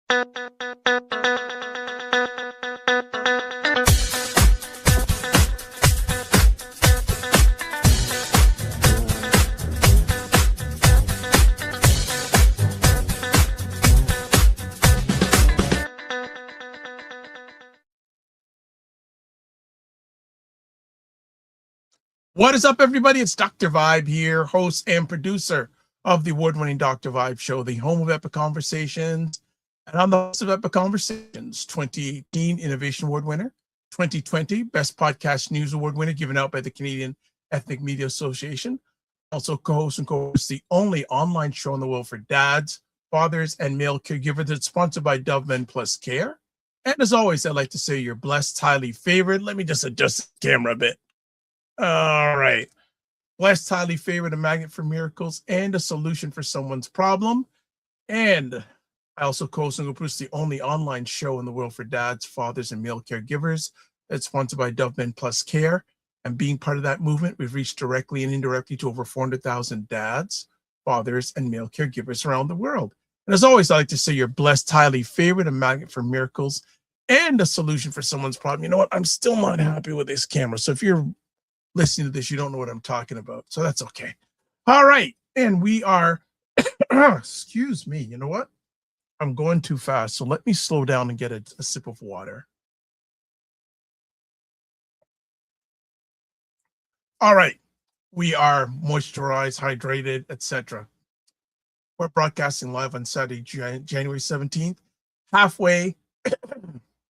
What is up, everybody? It's Dr. Vibe here, host and producer of the award-winning Dr. Vibe Show, the home of Epic Conversations. And I'm the host of Epic Conversations, 2018 Innovation Award winner, 2020 Best Podcast News Award winner, given out by the Canadian Ethnic Media Association. Also co-host and co-host the only online show in the world for dads, fathers, and male caregivers that's sponsored by Dove Men Plus Care. And as always, I'd like to say you're blessed, highly favored. Let me just adjust the camera a bit. All right. Blessed, highly favored, a magnet for miracles, and a solution for someone's problem. And I also co-host and co-produce the only online show in the world for dads, fathers, and male caregivers that's sponsored by Dove Men Plus Care. And being part of that movement, we've reached directly and indirectly to over 400,000 dads, fathers, and male caregivers around the world. And as always, I like to say you're blessed, highly favored, a magnet for miracles, and a solution for someone's problem. You know what? I'm still not happy with this camera. So if you're listening to this, you don't know what I'm talking about, so that's okay. All right, and we are excuse me, you know what, I'm going too fast, so let me slow down and get a sip of water. All right, we are moisturized, hydrated, etc. We're broadcasting live on Saturday, January 17th, halfway.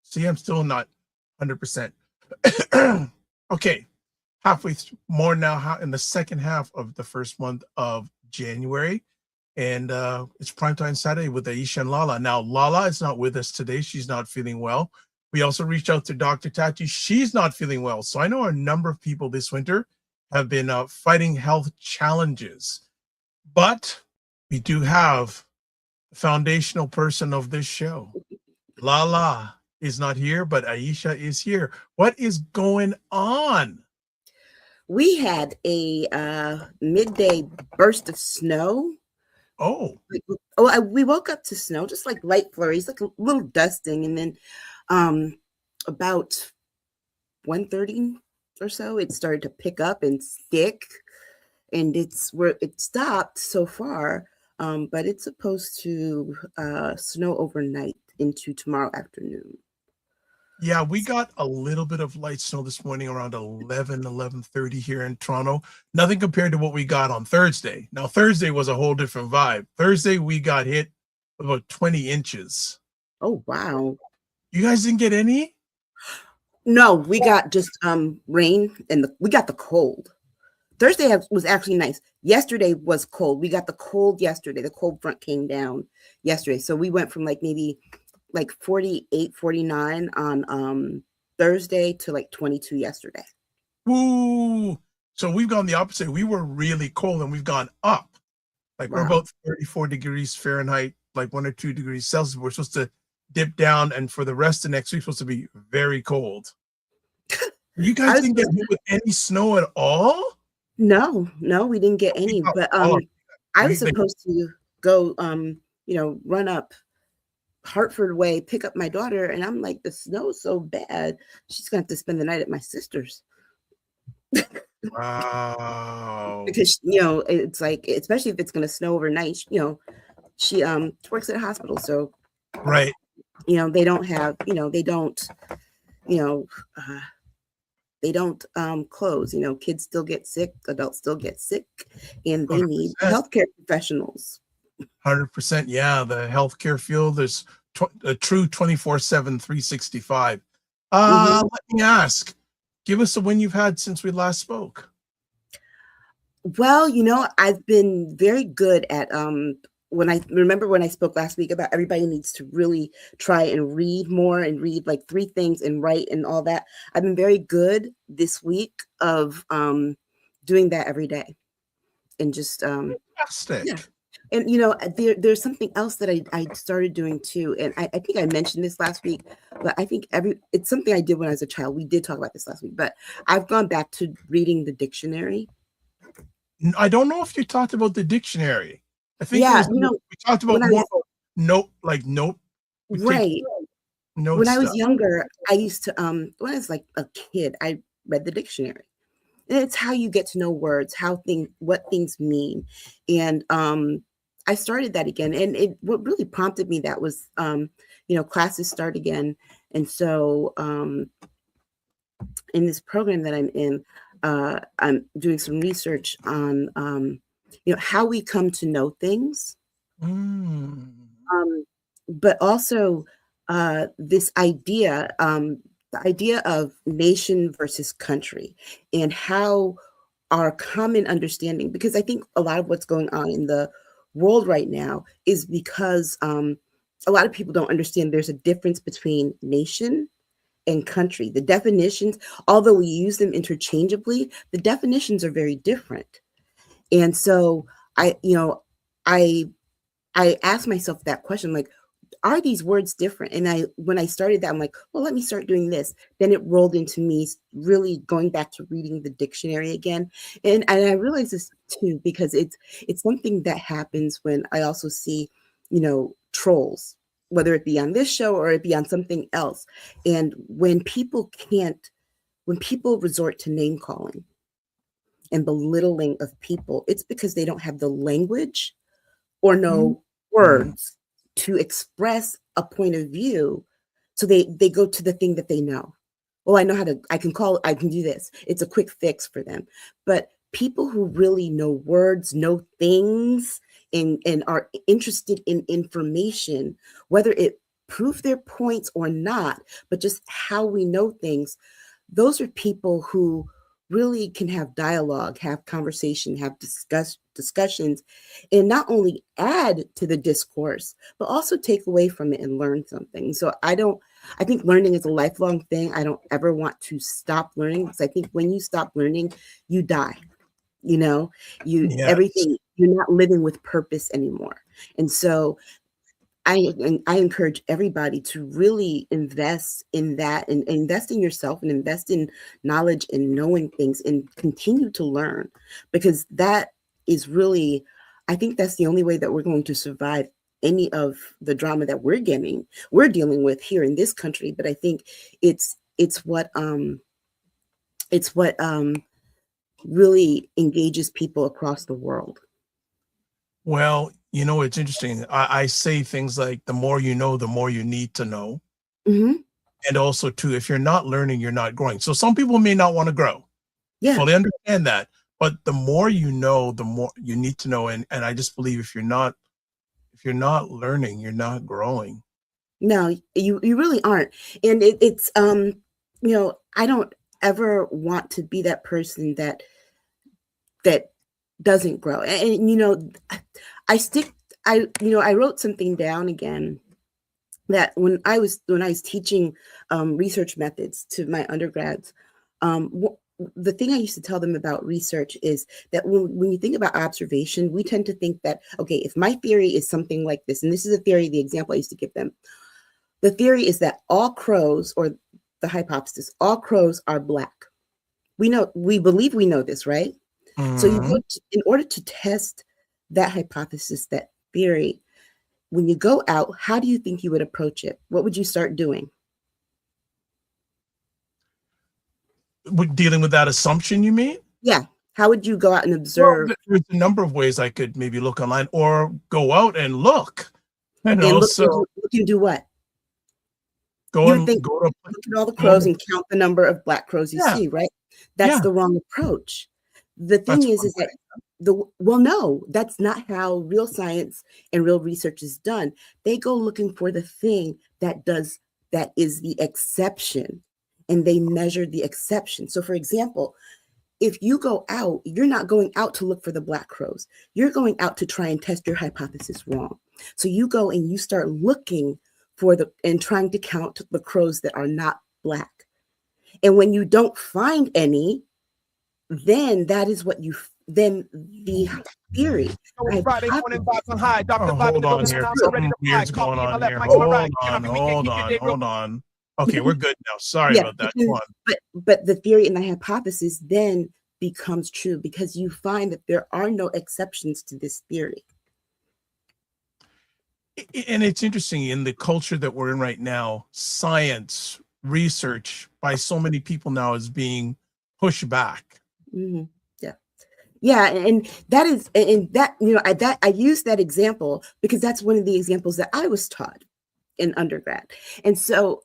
See, I'm still not 100%. Okay, halfway more now in the second half of the first month of January, and it's Primetime Saturday with Aisha and LaLa. Now, LaLa is not with us today. She's not feeling well. We also reached out to Dr. Tati. She's not feeling well. So I know a number of people this winter have been fighting health challenges, but we do have the foundational person of this show. LaLa is not here, but Aisha is here. What is going on? We had a midday burst of snow. Oh, we woke up to snow, just like light flurries, like a little dusting, and then about 1:30 or so, it started to pick up and stick, and it stopped so far, but it's supposed to snow overnight into tomorrow afternoon. yeah, we got a little bit of light snow this morning around 11:30 here in Toronto. Nothing compared to what we got on Thursday. Now, Thursday was a whole different vibe. Thursday, we got hit with about 20 inches. Oh, wow. You guys didn't get any? No, we got just rain, and we got the cold. Thursday was actually nice. Yesterday was cold. We got the cold yesterday. The cold front came down yesterday. So we went from maybe 48, 49 on Thursday to 22 yesterday. Ooh. So we've gone the opposite. We were really cold and we've gone up. Wow. We're about 34 degrees Fahrenheit, 1 or 2 degrees Celsius. We're supposed to dip down, and for the rest of next week, supposed to be very cold. You guys didn't get hit with any snow at all? No, we didn't get any. But I was supposed to go, run up Hartford way, pick up my daughter, and I'm like, the snow's so bad, she's gonna have to spend the night at my sister's. Wow. Because it's especially if it's gonna snow overnight, she works at a hospital, so right, they don't have they don't close. Kids still get sick, adults still get sick, and they 100%. Need healthcare professionals. 100%. Yeah, the healthcare field is a true 24/7, 365. Let me ask, give us a win you've had since we last spoke. Well, I've been very good at when I spoke last week about everybody needs to really try and read more and read 3 things and write and all that. I've been very good this week of doing that every day, and just fantastic. Yeah. And there's something else that I started doing too, and I think I mentioned this last week, but I think it's something I did when I was a child. We did talk about this last week, but I've gone back to reading the dictionary. I don't know if you talked about the dictionary. I think we talked about more note We take Right. When notes I was stuff. younger, I used to when I was like a kid, I read the dictionary. And it's how you get to know words, what things mean. And I started that again. And what really prompted me that was classes start again. And so in this program that I'm in, I'm doing some research on how we come to know things. Mm. But also this idea, the idea of nation versus country, and how our common understanding, because I think a lot of what's going on in the world right now is because a lot of people don't understand there's a difference between nation and country. The definitions, although we use them interchangeably, the definitions are very different. And so I, you know, I asked myself that question, like, are these words different? And when I started that, I'm like, well, let me start doing this. Then it rolled into me really going back to reading the dictionary again. And I realized this too, because it's something that happens when I also see, trolls, whether it be on this show or it be on something else. And when people resort to name calling and belittling of people, it's because they don't have the language or no words to express a point of view. So they go to the thing that they know. Well, I can do this. It's a quick fix for them. But people who really know words, know things, and are interested in information, whether it prove their points or not, but just how we know things, those are people who really can have dialogue, have conversation, have discussions, and not only add to the discourse, but also take away from it and learn something. So I think learning is a lifelong thing. I don't ever want to stop learning, because I think when you stop learning, you die. Yes. Everything, you're not living with purpose anymore. And so I encourage everybody to really invest in that, and invest in yourself, and invest in knowledge and knowing things, and continue to learn, because that is really, I think that's the only way that we're going to survive any of the drama that we're dealing with here in this country. But I think it's what really engages people across the world. Well, it's interesting. I say things like, the more you know, the more you need to know. Mm-hmm. And also, too, if you're not learning, you're not growing. So some people may not want to grow. Yeah. Fully understand that. But the more you know, the more you need to know. And I just believe if you're not learning, you're not growing. No, you really aren't. And it's I don't ever want to be that person that doesn't grow. And I wrote something down again, that when I was teaching research methods to my undergrads, the thing I used to tell them about research is that when you think about observation, we tend to think that, okay, if my theory is something like this, and this is a theory, the example I used to give them, the theory is that all crows, or the hypothesis, all crows are black. We believe we know this, right? So in order to test that hypothesis, that theory, when you go out, how do you think you would approach it? What would you start doing? Dealing with that assumption, you mean? Yeah. How would you go out and Well, observe? there's a number of ways I could maybe look online, or go out and look. And look and do what? You would think, go to look at all the crows and count the number of black crows you Yeah. see, right? That's Yeah. the wrong approach. The thing is that no, that's not how real science and real research is done. They go looking for the thing that is the exception, and they measure the exception. So for example, if you go out, you're not going out to look for the black crows. You're going out to try and test your hypothesis wrong. So you go and you start looking and trying to count the crows that are not black. And when you don't find any, then that is what then the theory. Friday morning vibes on high. Dr. Hold on here. Something weird's going on here. Hold on. Okay, we're good now. Sorry about that. Go on. But the theory and the hypothesis then becomes true, because you find that there are no exceptions to this theory. And it's interesting in the culture that we're in right now, science research by so many people now is being pushed back. Mhm. Yeah. Yeah, and that is, and that, I use that example because that's one of the examples that I was taught in undergrad. And so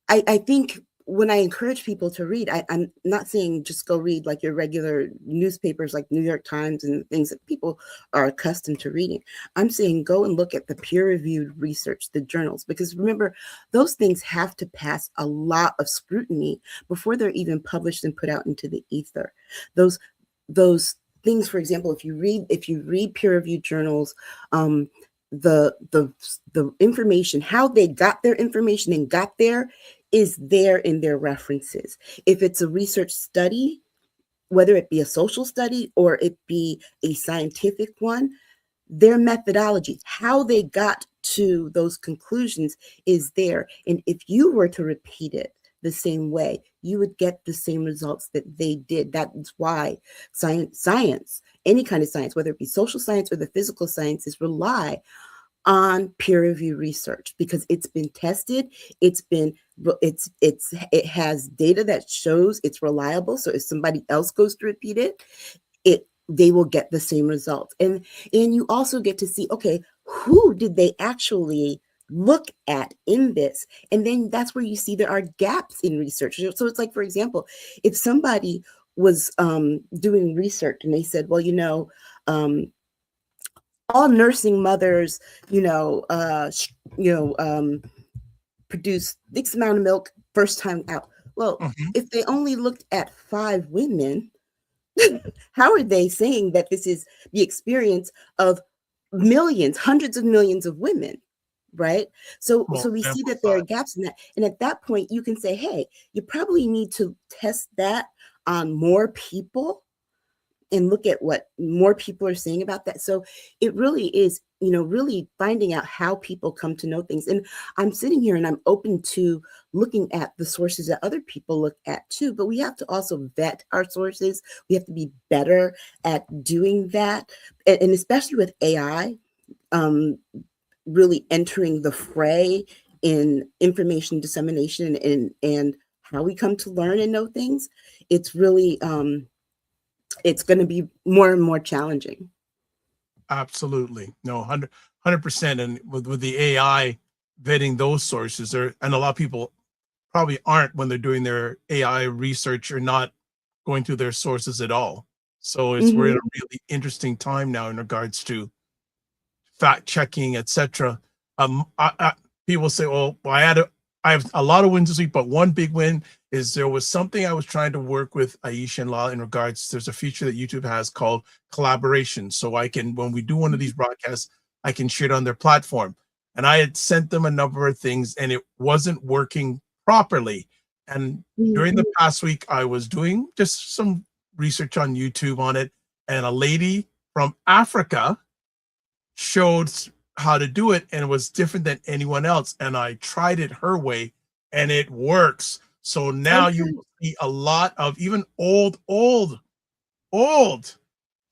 I think when I encourage people to read, I'm not saying just go read like your regular newspapers like New York Times and things that people are accustomed to reading. I'm saying go and look at the peer-reviewed research, the journals, because remember, those things have to pass a lot of scrutiny before they're even published and put out into the ether. Those things, for example, if you read peer-reviewed journals, the information, how they got their information and got there, is there in their references. If it's a research study, whether it be a social study or it be a scientific one, their methodology, how they got to those conclusions, is there. And if you were to repeat it the same way, you would get the same results that they did. That's why science, any kind of science, whether it be social science or the physical sciences, rely on peer review research because it's been tested. It has data that shows it's reliable. So if somebody else goes to repeat it, they will get the same results. And you also get to see, okay, who did they actually look at in this? And then that's where you see there are gaps in research. So it's like, for example, if somebody was doing research and they said, well, all nursing mothers, produce X amount of milk first time out. Well, if they only looked at 5 women, how are they saying that this is the experience of millions, hundreds of millions of women, right? So we see that there are gaps in that. And at that point, you can say, hey, you probably need to test that on more people and look at what more people are saying about that. So it really is, really finding out how people come to know things. And I'm sitting here and I'm open to looking at the sources that other people look at too, but we have to also vet our sources. We have to be better at doing that. And especially with AI, really entering the fray in information dissemination and how we come to learn and know things, it's really, it's going to be more and more challenging. Absolutely. No, 100%. And with the AI vetting those sources, and a lot of people probably aren't when they're doing their AI research or not going through their sources at all. So we're in a really interesting time now in regards to fact checking, etc. People say, well, I have a lot of wins this week, but one big win is there was something I was trying to work with Aisha and LaLa in regards. There's a feature that YouTube has called collaboration. So I can, when we do one of these broadcasts, I can share it on their platform. And I had sent them a number of things and it wasn't working properly. And during the past week, I was doing just some research on YouTube on it. And a lady from Africa showed how to do it, and it was different than anyone else. And I tried it her way and it works. So now you will see a lot of even old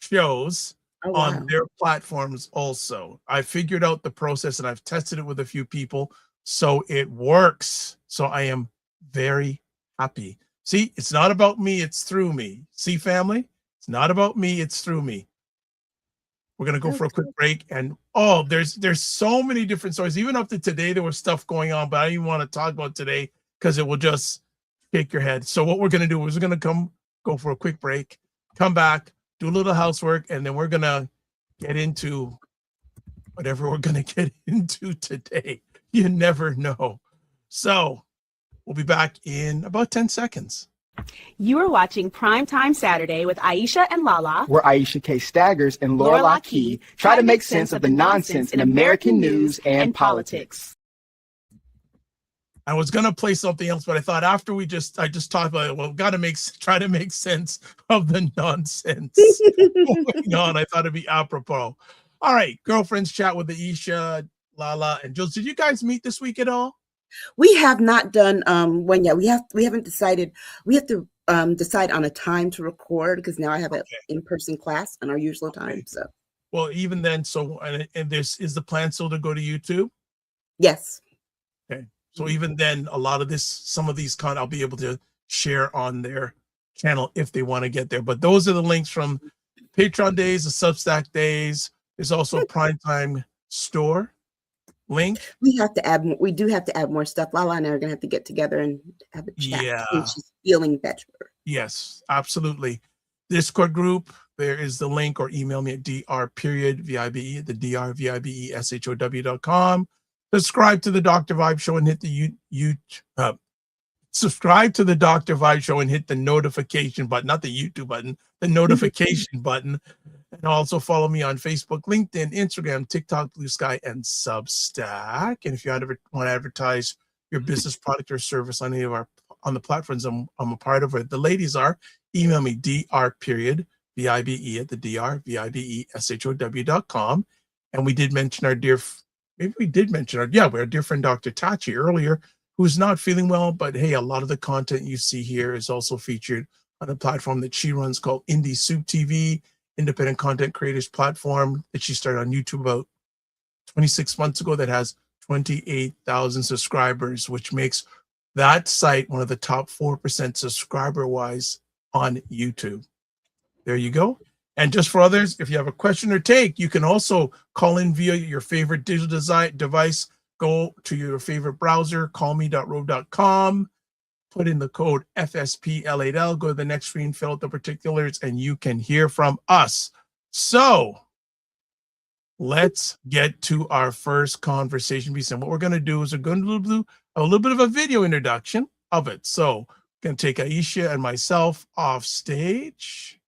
shows on their platforms also. I figured out the process and I've tested it with a few people. So it works. So I am very happy. See, it's not about me, it's through me. See, family? It's not about me, it's through me. We're going to go for a quick break. And there's so many different stories. Even up to today, there was stuff going on, but I didn't want to talk about today because it will just shake your head. So what we're going to do is we're going to go for a quick break, come back, do a little housework, and then we're going to get into whatever we're going to get into today. You never know. So we'll be back in about 10 seconds. You are watching Primetime Saturday with Aisha and LaLa, where Aisha K. Staggers and LaLa Key try to make sense of the nonsense in American news and politics. I was gonna play something else, but I thought after I just talked about it, well, try to make sense of the nonsense going on. I thought it'd be apropos. All right, girlfriends chat with Aisha, LaLa, and Jules. Did you guys meet this week at all? We have not done one yet. We haven't decided. We have to decide on a time to record because now I have an in-person class on our usual time. So Well, even then, so and this is the plan still to go to YouTube. Yes. Okay. So even then, a lot of this, some of these I'll be able to share on their channel if they want to get there. But those are the links from Patreon days, the Substack days. There's also a Primetime store link. We have to add more. We do have to add more stuff. LaLa and I are going to have to get together and have a chat Yeah. when she's feeling better. Yes, absolutely. Discord group, there is the link, or email me at dr.vibe, the drvibeshow.com. Subscribe to the Dr. Vibe Show and hit the subscribe to the Dr. Vibe Show and hit the notification button, not the YouTube button, the notification button. And also follow me on Facebook, LinkedIn, Instagram, TikTok, Blue Sky, and Substack. And if you want to advertise your business, product, or service on any of our on the platforms I'm a part of, where the ladies are, email me dr.vibe at the drvibeshow.com. And we did mention our dear friend Dr. Tachi earlier, who's not feeling well, but hey, a lot of the content you see here is also featured on a platform that she runs called Indie Soup TV, independent content creators platform that she started on YouTube about 26 months ago, that has 28,000 subscribers, which makes that site one of the top 4% subscriber wise on YouTube. There you go. And just for others, if you have a question or take, you can also call in via your favorite digital device. Go to your favorite browser, callme.rove.com, put in the code FSPL8L, go to the next screen, fill out the particulars, and you can hear from us. So let's get to our first conversation piece. And what we're going to do is we're going to do a little bit of a video introduction of it. So I'm going to take Aisha and myself off stage.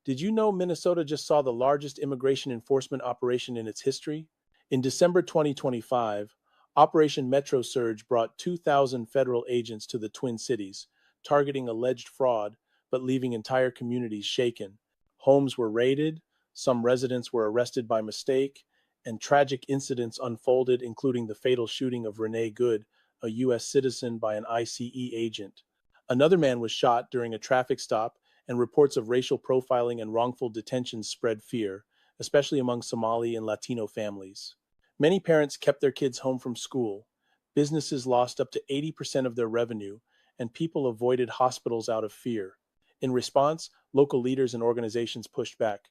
Did you know Minnesota just saw the largest immigration enforcement operation in its history? In December 2025, Operation Metro Surge brought 2,000 federal agents to the Twin Cities, targeting alleged fraud, but leaving entire communities shaken. Homes were raided, some residents were arrested by mistake, and tragic incidents unfolded, including the fatal shooting of Renee Good, a U.S. citizen, by an ICE agent. Another man was shot during a traffic stop, and reports of racial profiling and wrongful detention spread fear, especially among Somali and Latino families. Many parents kept their kids home from school. Businesses lost up to 80% of their revenue, and people avoided hospitals out of fear. In response, local leaders and organizations pushed back.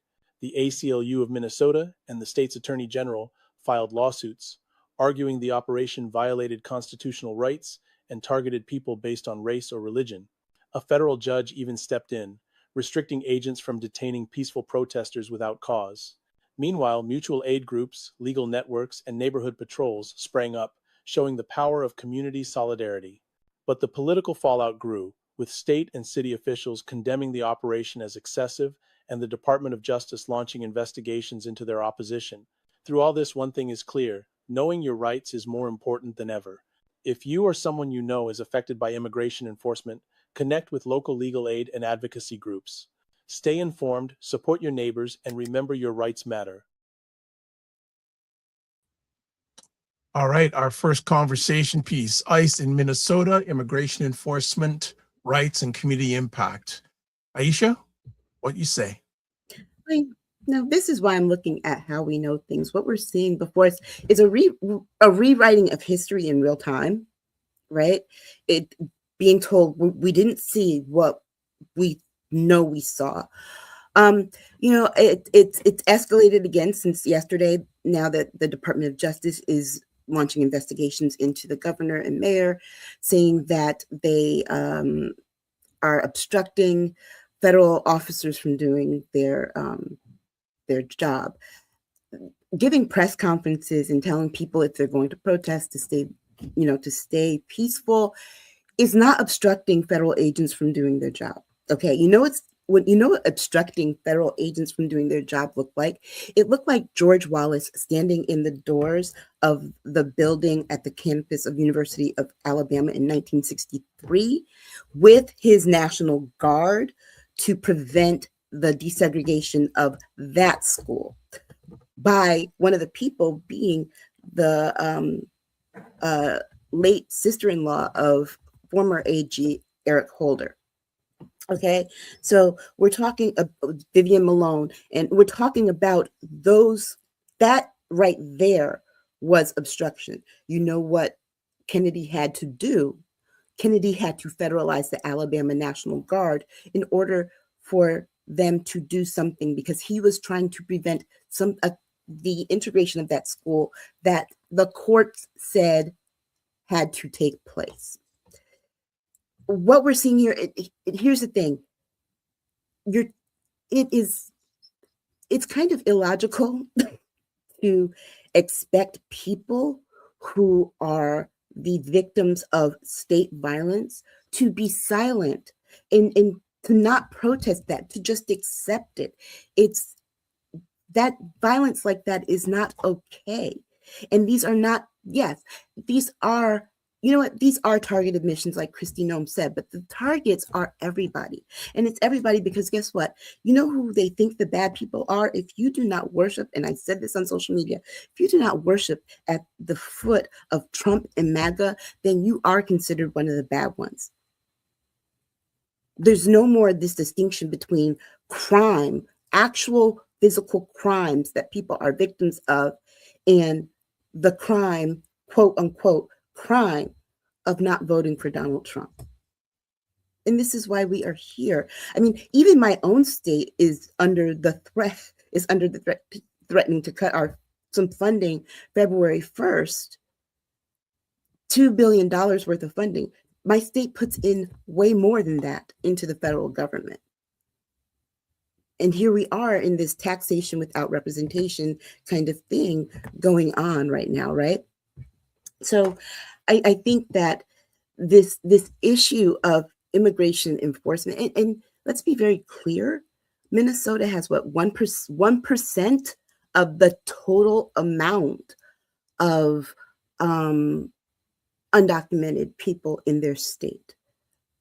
The ACLU of Minnesota and the state's attorney general filed lawsuits, arguing the operation violated constitutional rights and targeted people based on race or religion. A federal judge even stepped in, restricting agents from detaining peaceful protesters without cause. Meanwhile, mutual aid groups, legal networks, and neighborhood patrols sprang up, showing the power of community solidarity. But the political fallout grew, with state and city officials condemning the operation as excessive and the Department of Justice launching investigations into their opposition. Through all this, one thing is clear: knowing your rights is more important than ever. If you or someone you know is affected by immigration enforcement, connect with local legal aid and advocacy groups. Stay informed, support your neighbors, and remember your rights matter. All right, our first conversation piece: ICE in Minnesota, immigration enforcement, rights, and community impact. Aisha, what you say? Now, this is why I'm looking at how we know things. What we're seeing before us is a rewriting of history in real time, right? It being told we didn't see what we know we saw. It's escalated again since yesterday, now that the Department of Justice is launching investigations into the governor and mayor, saying that they are obstructing federal officers from doing their job, giving press conferences and telling people if they're going to protest to stay peaceful is not obstructing federal agents from doing their job. Okay, what obstructing federal agents from doing their job looked like? It looked like George Wallace standing in the doors of the building at the campus of University of Alabama in 1963 with his National Guard to prevent the desegregation of that school, by one of the people being the late sister-in-law of former AG Eric Holder. Okay, so we're talking about Vivian Malone, and we're talking about those, that right there was obstruction. You know what Kennedy had to do? Kennedy had to federalize the Alabama National Guard in order for them to do something, because he was trying to prevent the integration of that school that the courts said had to take place. What we're seeing here, here's the thing. It's kind of illogical to expect people who are the victims of state violence to be silent and to not protest that, to just accept it. It's that violence like that is not okay. And these are not, yes, these are, you know what, these are targeted missions, like Christy Nome said, but the targets are everybody. And it's everybody because guess what? You know who they think the bad people are? If you do not worship, and I said this on social media, if you do not worship at the foot of Trump and MAGA, then you are considered one of the bad ones. There's no more this distinction between crime, actual physical crimes that people are victims of, and the crime, quote unquote, crime of not voting for Donald Trump. And this is why we are here. I mean, even my own state is under the threat, threatening to cut some funding February 1st, $2 billion worth of funding. My state puts in way more than that into the federal government. And here we are in this taxation without representation kind of thing going on right now, right? So I think that this issue of immigration enforcement, and let's be very clear, Minnesota has what, 1% of the total amount of undocumented people in their state,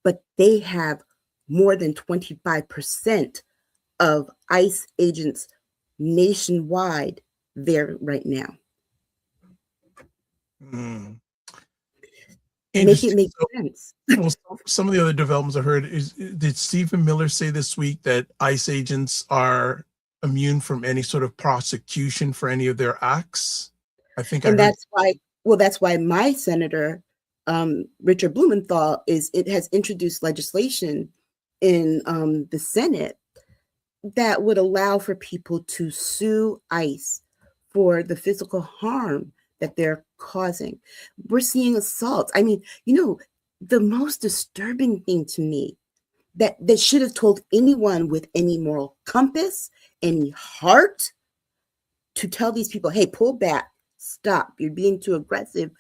but they have more than 25% of ICE agents nationwide there right now. Make it make sense. Well, some of the other developments I heard is, did Stephen Miller say this week that ICE agents are immune from any sort of prosecution for any of their acts? I think, and that's why my senator, Richard Blumenthal, has introduced legislation in the Senate that would allow for people to sue ICE for the physical harm that they're causing. We're seeing assaults. I mean, you know, the most disturbing thing to me that should have told anyone with any moral compass, any heart, to tell these people, hey, pull back, stop, you're being too aggressive,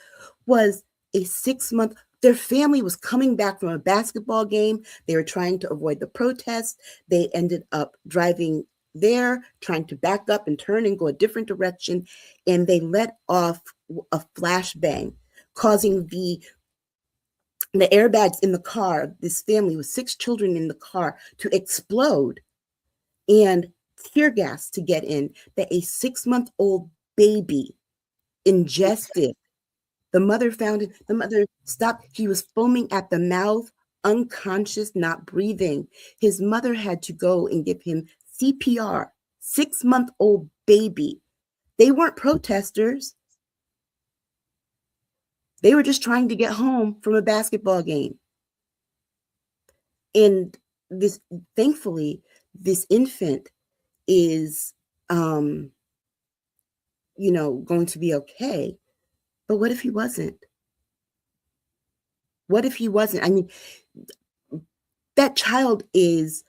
was a 6-month. Their family was coming back from a basketball game. They were trying to avoid the protest. They ended up driving there, trying to back up and turn and go a different direction. And they let off a flashbang, causing the airbags in the car, this family with 6 children in the car, to explode, and tear gas to get in, that a 6-month-old baby ingested. The mother found it. The mother stopped. He was foaming at the mouth, unconscious, not breathing. His mother had to go and give him CPR. 6-month-old baby. They weren't protesters. They were just trying to get home from a basketball game. And thankfully, this infant is, going to be okay. But what if he wasn't? What if he wasn't? I mean, that child is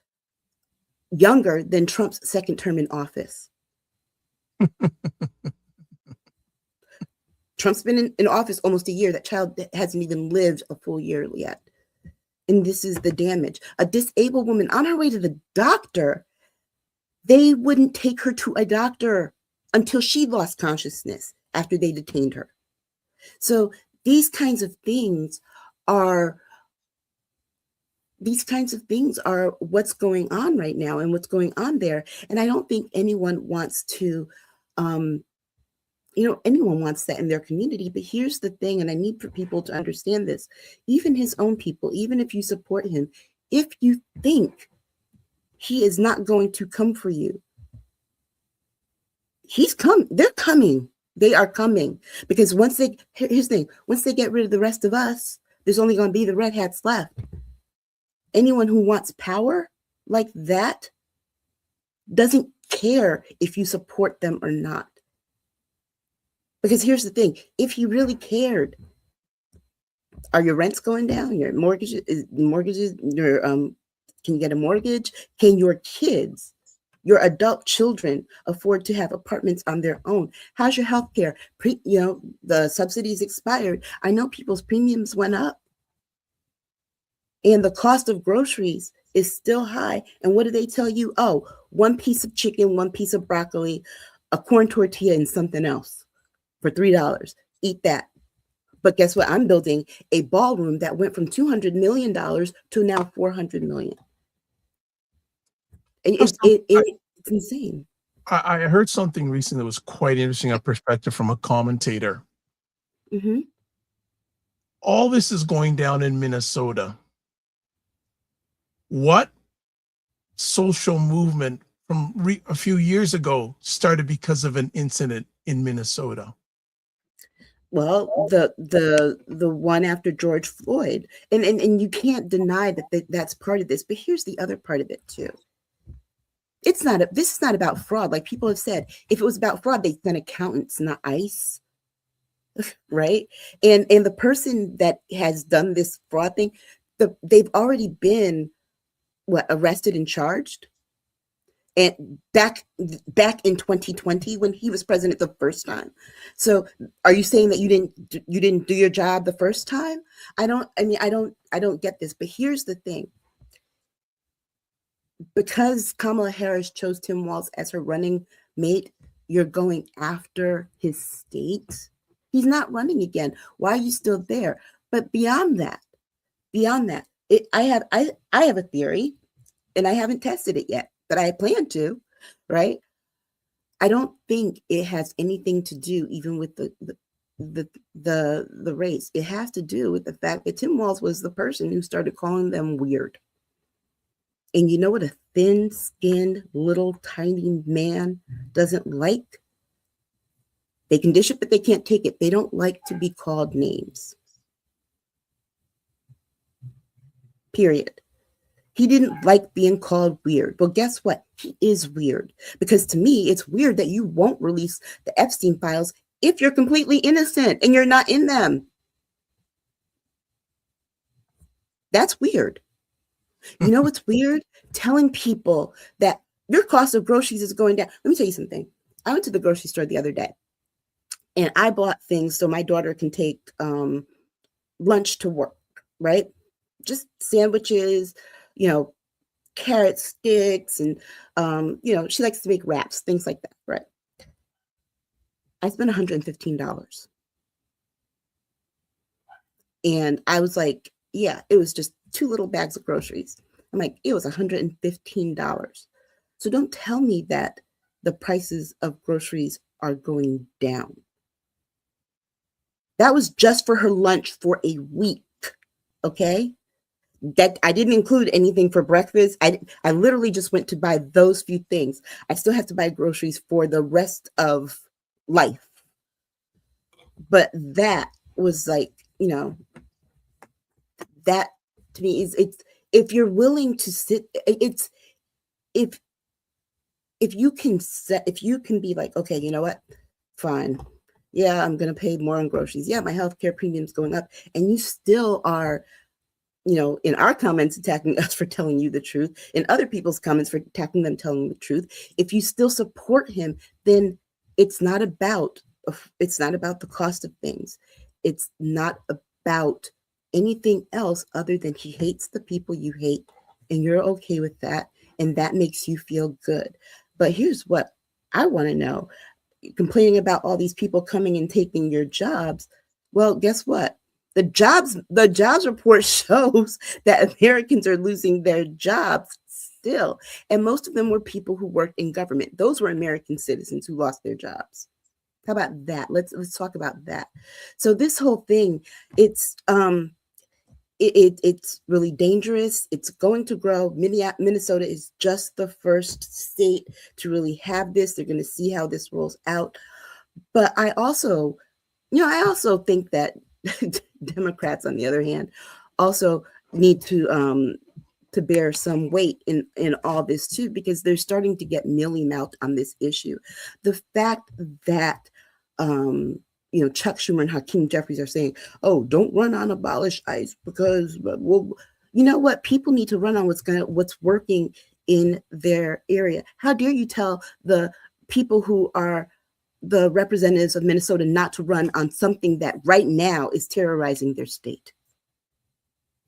younger than Trump's second term in office. Trump's been in office almost a year. That child hasn't even lived a full year yet. And this is the damage. A disabled woman on her way to the doctor, they wouldn't take her to a doctor until she lost consciousness after they detained her. So these kinds of things are what's going on right now and what's going on there. And I don't think anyone wants to, anyone wants that in their community. But here's the thing, and I need for people to understand this. Even his own people, even if you support him, if you think he is not going to come for you, they're coming. They are coming. Because here's the thing, once they get rid of the rest of us, there's only going to be the red hats left. Anyone who wants power like that doesn't care if you support them or not. Because here's the thing, if he really cared, are your rents going down? Your mortgages, your can you get a mortgage? Can your kids, your adult children, afford to have apartments on their own? How's your health care? The subsidies expired. I know people's premiums went up. And the cost of groceries is still high. And what do they tell you? Oh, one piece of chicken, one piece of broccoli, a corn tortilla, and something else for $3. Eat that. But guess what? I'm building a ballroom that went from $200 million to now $400 million. And it's insane. I heard something recently that was quite interesting, a perspective from a commentator. Mm-hmm. All this is going down in Minnesota. What social movement from a few years ago started because of an incident in Minnesota? Well, the one after George Floyd, and you can't deny that's part of this. But here's the other part of it too. This is not about fraud. Like people have said, if it was about fraud, they'd send accountants, not ICE, right? And the person that has done this fraud thing, they've already been arrested and charged. And back in 2020 when he was president the first time. So are you saying that you didn't do your job the first time? I don't get this. But here's the thing. Because Kamala Harris chose Tim Walz as her running mate, you're going after his state. He's not running again. Why are you still there? But beyond that, I have a theory, and I haven't tested it yet, but I plan to, right? I don't think it has anything to do even with the race. It has to do with the fact that Tim Walz was the person who started calling them weird. And you know what a thin-skinned, little, tiny man doesn't like? They can dish it, but they can't take it. They don't like to be called names. Period. He didn't like being called weird. Well, guess what? He is weird. Because to me, it's weird that you won't release the Epstein files if you're completely innocent and you're not in them. That's weird. You know what's weird? Telling people that your cost of groceries is going down. Let me tell you something. I went to the grocery store the other day and I bought things so my daughter can take lunch to work, right? Just sandwiches, carrot sticks, and she likes to make wraps, things like that, right? I spent $115. And I was like, yeah, it was just 2 little bags of groceries. I'm like, it was $115. So don't tell me that the prices of groceries are going down. That was just for her lunch for a week, okay? That I didn't include anything for breakfast. I literally just went to buy those few things. I still have to buy groceries for the rest of life. But that was like, that to me is, it's, if you're willing to sit, it's, if you can be like, okay, you know what, fine. Yeah, I'm going to pay more on groceries. Yeah, my healthcare premium's going up. And you still are, in our comments attacking us for telling you the truth, in other people's comments for attacking them telling the truth. If you still support him, then it's not about the cost of things. It's not about anything else other than he hates the people you hate, and you're okay with that, and that makes you feel good. But here's what I want to know. Complaining about all these people coming and taking your jobs. Well, guess what? The jobs report shows that Americans are losing their jobs still. And most of them were people who worked in government. Those were American citizens who lost their jobs. How about that? Let's talk about that. So this whole thing, it's it's really dangerous. It's going to grow. Minnesota is just the first state to really have this. They're going to see how this rolls out. But I also think that Democrats, on the other hand, also need to bear some weight in all this too, because they're starting to get mealy-mouthed on this issue. The fact that Chuck Schumer and Hakeem Jeffries are saying, "Oh, don't run on abolish ICE because well, you know what? People need to run on what's working in their area." How dare you tell the people who are the representatives of Minnesota not to run on something that right now is terrorizing their state?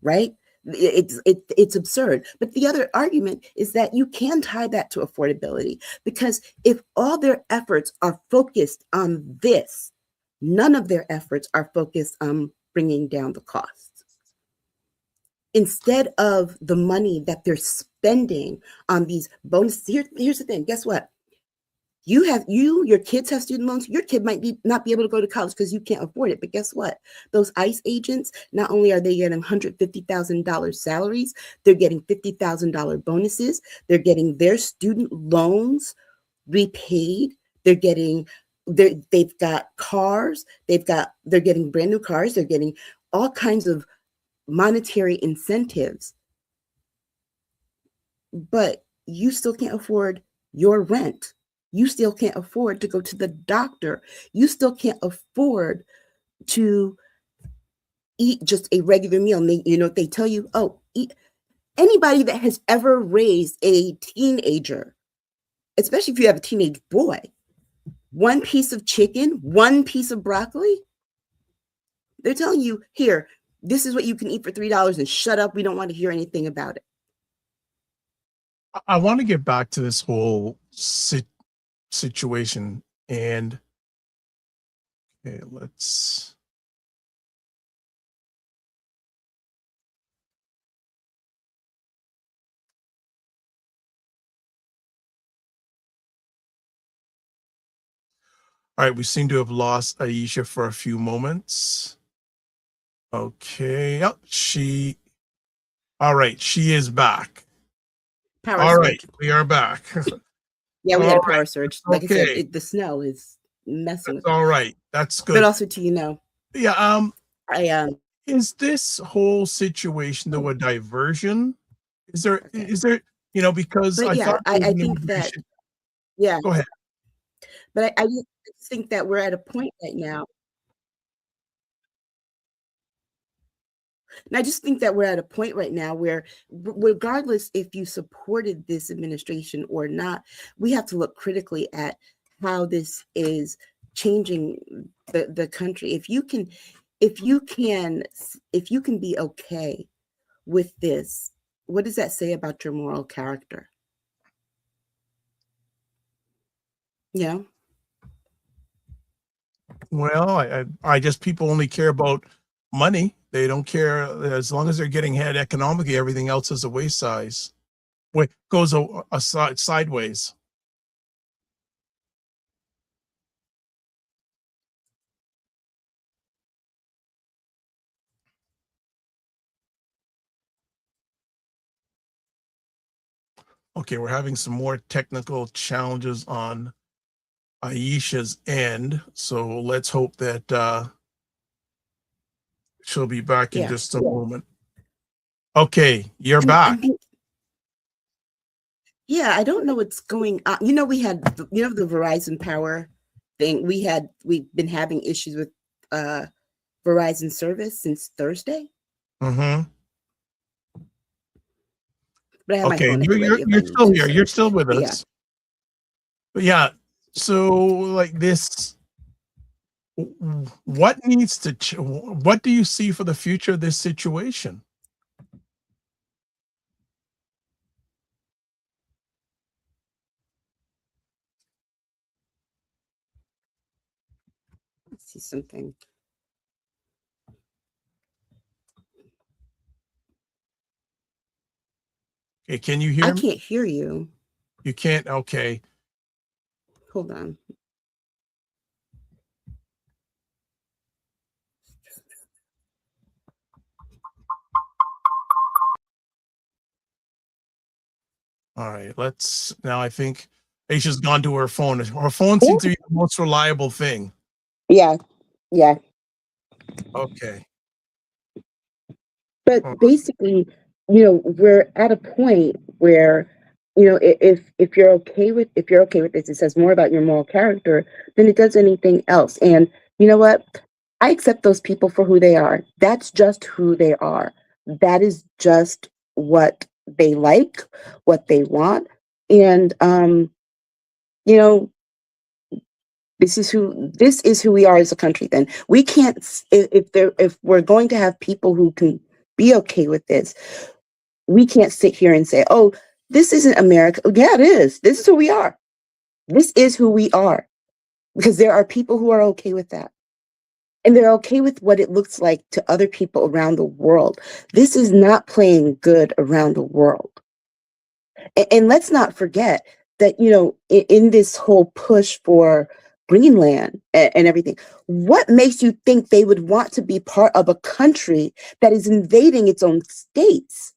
Right? It's absurd. But the other argument is that you can tie that to affordability, because if all their efforts are focused on this, none of their efforts are focused on bringing down the costs. Instead of the money that they're spending on these bonuses, here's the thing. Guess what? Your kids have student loans. Your kid might not be able to go to college because you can't afford it. But guess what? Those ICE agents, not only are they getting $150,000 salaries, they're getting $50,000 bonuses. They're getting their student loans repaid. They've got cars. They're getting brand new cars. They're getting all kinds of monetary incentives. But you still can't afford your rent. You still can't afford to go to the doctor. You still can't afford to eat just a regular meal. And they tell you, eat. Anybody that has ever raised a teenager, especially if you have a teenage boy, one piece of chicken, one piece of broccoli, they're telling you, here, this is what you can eat for $3 and shut up. We don't want to hear anything about it. I want to get back to this whole situation, and okay, let's all right, we seem to have lost Aisha for a few moments. Okay, all right, she is back. Power All surge. right, we are back. Yeah, we All had a right, power surge. Like I okay. said, the snow is messing That's with all me. right. That's good. But also, Yeah. I Is this whole situation though a diversion? Is there? okay. Because But I yeah, thought there was I an think that immigration. yeah, Go ahead. but I just think that we're at a point right now. And I just think that we're at a point right now where, regardless if you supported this administration or not, we have to look critically at how this is changing the country. If you can be okay with this, what does that say about your moral character? Yeah. Well, I just people only care about money. They don't care as long as they're getting ahead economically. Everything else is a waste size. Goes sideways. Okay, we're having some more technical challenges on Aisha's end, so let's hope that she'll be back in just a moment. Okay, you're back. Yeah, I don't know what's going on. We had the Verizon Power thing. We've been having issues with Verizon service since Thursday. Mm-hmm. But I have my Okay, phone at the ready you're still here. You're still with Yeah. us. But yeah, so like this, what needs to what do you see for the future of this situation? Let's see something. Okay, can you hear me? I can't hear you. You can't? Okay. Hold on. All right, let's now. I think Aisha's gone to her phone. Her phone seems to be the most reliable thing. Yeah, yeah. Okay. But All basically, we're at a point where, if you're okay with this, it says more about your moral character than it does anything else. And you know what? I accept those people for who they are. That's just who they are. That is just what they like, what they want. And you know, this is who we are as a country. Then we can't if we're going to have people who can be okay with this, we can't sit here and say, oh, this isn't America. Yeah, it is. This is who we are. This is who we are. Because there are people who are okay with that. And they're okay with what it looks like to other people around the world. This is not playing good around the world. And let's not forget that, in this whole push for Greenland and everything, what makes you think they would want to be part of a country that is invading its own states?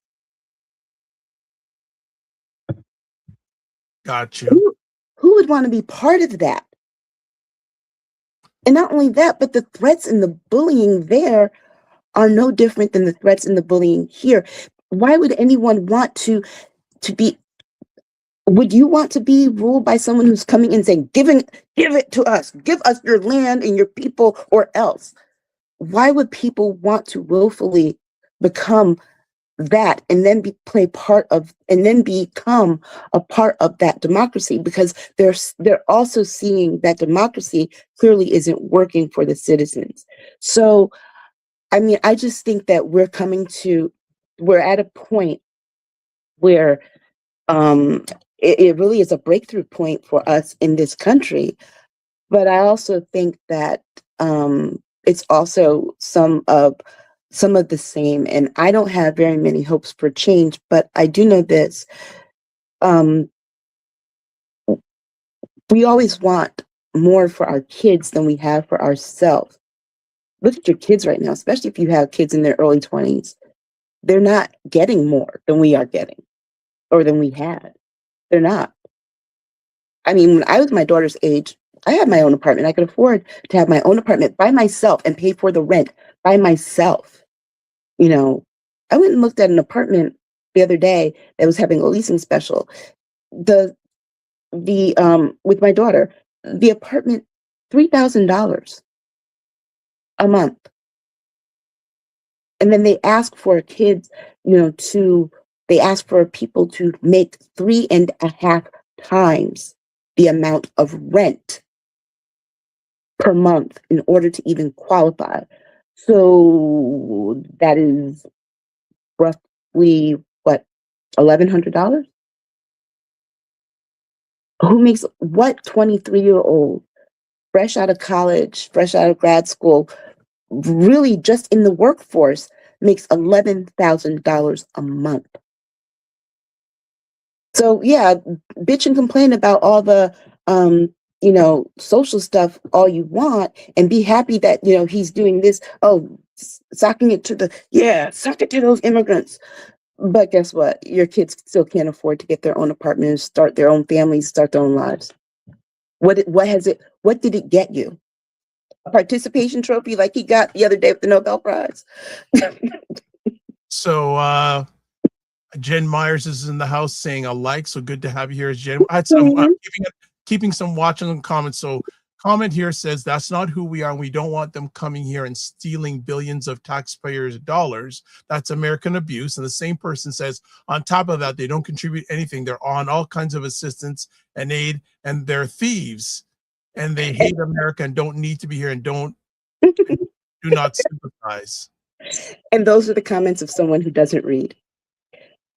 Got you. Who would want to be part of that? And not only that, but the threats and the bullying there are no different than the threats and the bullying here. Why would anyone want to be? Would you want to be ruled by someone who's coming and saying, give it to us, give us your land and your people, or else? Why would people want to willfully become that and then become a part of that democracy? Because they're also seeing that democracy clearly isn't working for the citizens. So, I mean, I just think that we're at a point where it really is a breakthrough point for us in this country. But I also think that it's also some of the same. And I don't have very many hopes for change, but I do know this. We always want more for our kids than we have for ourselves. Look at your kids right now, especially if you have kids in their early 20s. They're not getting more than we are getting or than we had. They're not. I mean, when I was my daughter's age, I had my own apartment. I could afford to have my own apartment by myself and pay for the rent by myself. I went and looked at an apartment the other day that was having a leasing special. The with my daughter, the apartment, $3,000 a month. And then they ask for kids, they ask for people to make 3.5 times the amount of rent per month in order to even qualify. So that is roughly what, $1,100? Who makes what 23-year-old, fresh out of college, fresh out of grad school, really just in the workforce, makes $11,000 a month? So yeah, bitch and complain about all the social stuff all you want, and be happy that he's doing this. Oh, suck it to those immigrants. But guess what? Your kids still can't afford to get their own apartment, start their own families, start their own lives. What did it get you? A participation trophy like he got the other day with the Nobel Prize? So Jen Myers is in the house saying a like. So good to have you here, Jen. I had some keeping some watching and comments. So comment here says that's not who we are, and we don't want them coming here and stealing billions of taxpayers' dollars. That's American abuse. And the same person says, on top of that, they don't contribute anything. They're on all kinds of assistance and aid, and they're thieves, and they hate America and don't need to be here and do not sympathize. And those are the comments of someone who doesn't read.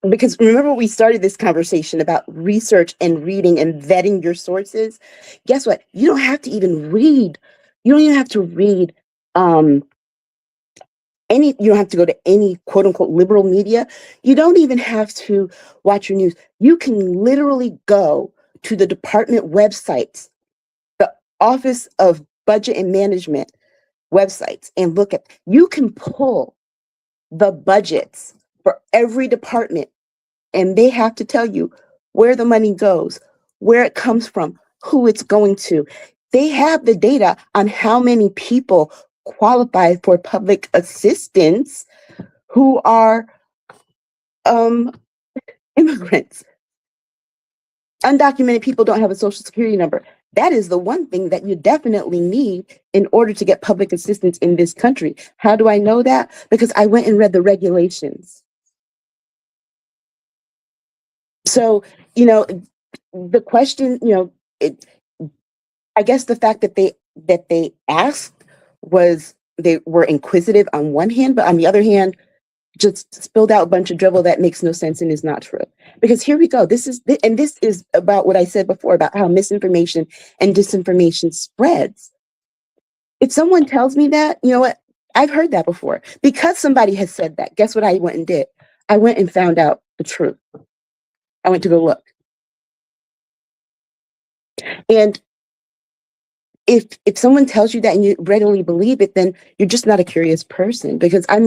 Because remember, we started this conversation about research and reading and vetting your sources. Guess what? You don't have to even read. You don't even have to read you don't have to go to any quote unquote liberal media. You don't even have to watch your news. You can literally go to the department websites, the Office of Budget and Management websites, and look at, you can pull the budgets for every department, and they have to tell you where the money goes, where it comes from, who it's going to. They have the data on how many people qualify for public assistance who are immigrants. Undocumented people don't have a social security number. That is the one thing that you definitely need in order to get public assistance in this country. How do I know that? Because I went and read the regulations. So, the question, I guess the fact that they asked was they were inquisitive on one hand, but on the other hand, just spilled out a bunch of drivel that makes no sense and is not true. Because here we go. This is about what I said before about how misinformation and disinformation spreads. If someone tells me that, you know what? I've heard that before. Because somebody has said that, guess what I went and did? I went and found out the truth. I went to go look. And if someone tells you that and you readily believe it, then you're just not a curious person. Because I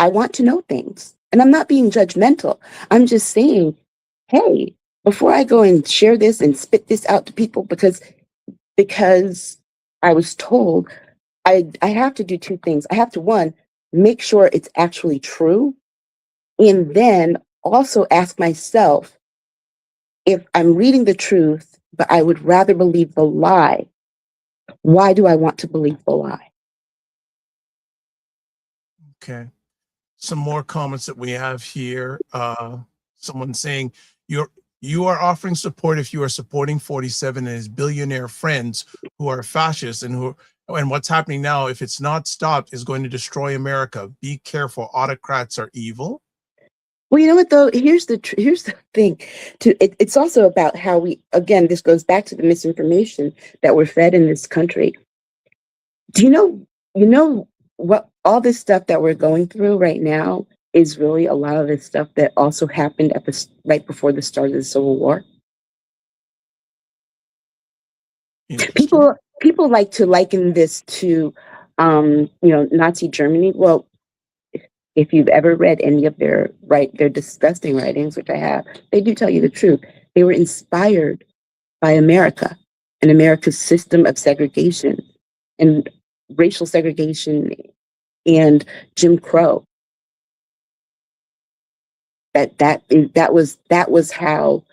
want to know things. And I'm not being judgmental. I'm just saying, hey, before I go and share this and spit this out to people because I was told, I have to do two things. I have to, one, make sure it's actually true. And then also ask myself, if I'm reading the truth, but I would rather believe the lie, why do I want to believe the lie? Okay. Some more comments that we have here. Someone saying you are offering support if you are supporting 47 and his billionaire friends who are fascists and what's happening now, if it's not stopped, is going to destroy America. Be careful. Autocrats are evil. Well, you know what though? Here's the thing. It's also about how this goes back to the misinformation that we're fed in this country. Do you know what all this stuff that we're going through right now is really a lot of the stuff that also happened right before the start of the Civil War? People like to liken this to Nazi Germany. Well, if you've ever read any of their disgusting writings, which I have, they do tell you the truth. They were inspired by America and America's system of segregation and racial segregation and Jim Crow. That was how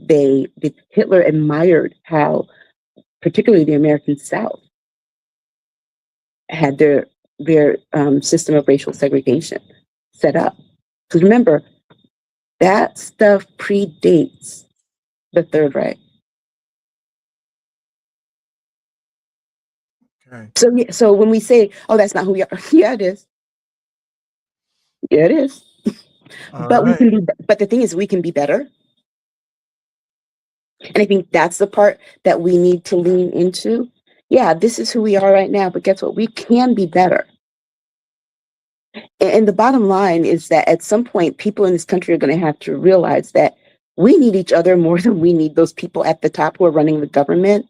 Hitler admired how particularly the American South had their system of racial segregation set up. Because remember, that stuff predates the Third Reich. Okay. So when we say, "Oh, that's not who we are," yeah, it is. Yeah, it is. But right. But the thing is, we can be better. And I think that's the part that we need to lean into. Yeah, this is who we are right now, but guess what? We can be better. And the bottom line is that at some point, people in this country are going to have to realize that we need each other more than we need those people at the top who are running the government.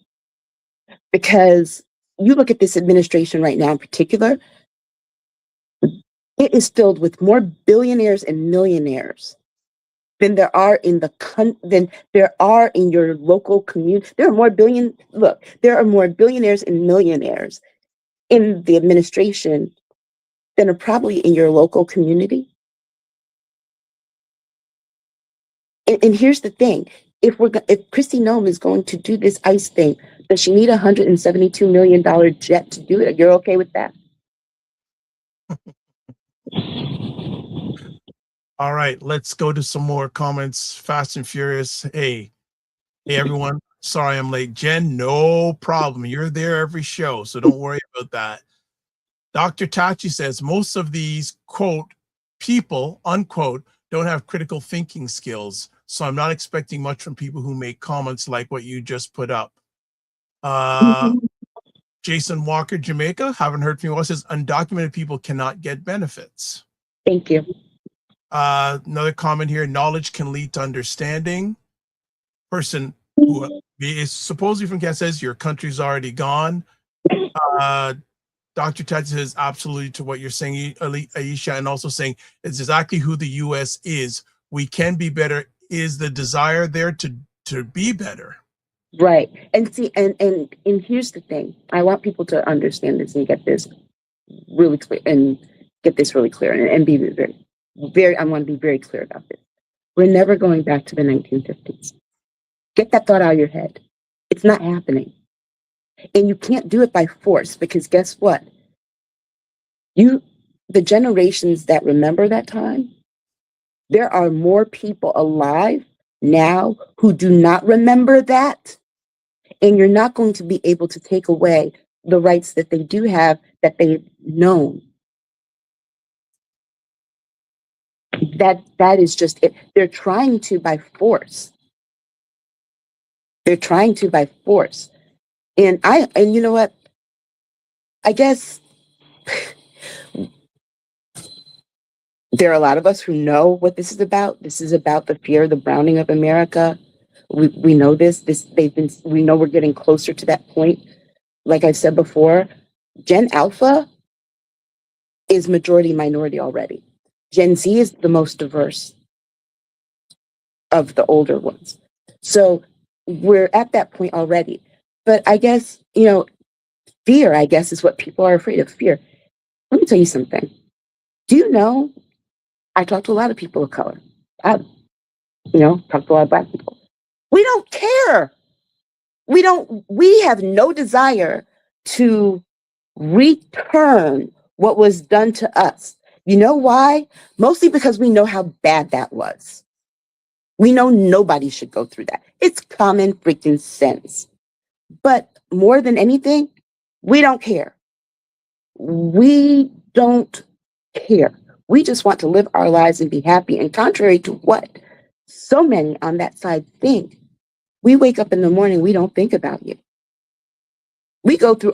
Because you look at this administration right now in particular, it is filled with more billionaires and millionaires than there are in your local community. There are more billionaires and millionaires in the administration than are probably in your local community. And here's the thing: if Kristi Noem is going to do this ICE thing, does she need $172 million jet to do it? You're okay with that? All right, let's go to some more comments. Fast and Furious. Hey everyone. Sorry I'm late. Jen, no problem. You're there every show, so don't worry about that. Dr. Tachi says most of these, quote, people, unquote, don't have critical thinking skills. So I'm not expecting much from people who make comments like what you just put up. Jason Walker, Jamaica, haven't heard from you. Says undocumented people cannot get benefits. Thank you. Another comment here: knowledge can lead to understanding. Person who is supposedly from Canada says your country's already gone. Dr. Ted says absolutely to what you're saying, Aisha, and also saying it's exactly who the U.S. is. We can be better is the desire there to be better. Right. And see, and here's the thing. I want people to understand this and get this really clear and be very, I want to be very clear about this. We're never going back to the 1950s. Get that thought out of your head. It's not happening. And you can't do it by force, because guess what? The generations that remember that time, there are more people alive now who do not remember that. And you're not going to be able to take away the rights that they do have, that they've known. That is just it. They're trying to by force. They're trying to by force. And you know what? I guess there are a lot of us who know what this is about. This is about the fear, the browning of America. We know this. We know we're getting closer to that point. Like I said before, Gen Alpha is majority minority already. Gen Z is the most diverse of the older ones. So we're at that point already. But I guess, fear, I guess, is what people are afraid of. Fear. Let me tell you something. Do you know, I talk to a lot of people of color. I talk to a lot of Black people. We don't care. We have no desire to return what was done to us. You know why? Mostly because we know how bad that was. We know nobody should go through that. It's common freaking sense. But more than anything, we don't care. We don't care. We just want to live our lives and be happy. And contrary to what so many on that side think, we wake up in the morning, we don't think about you. We go through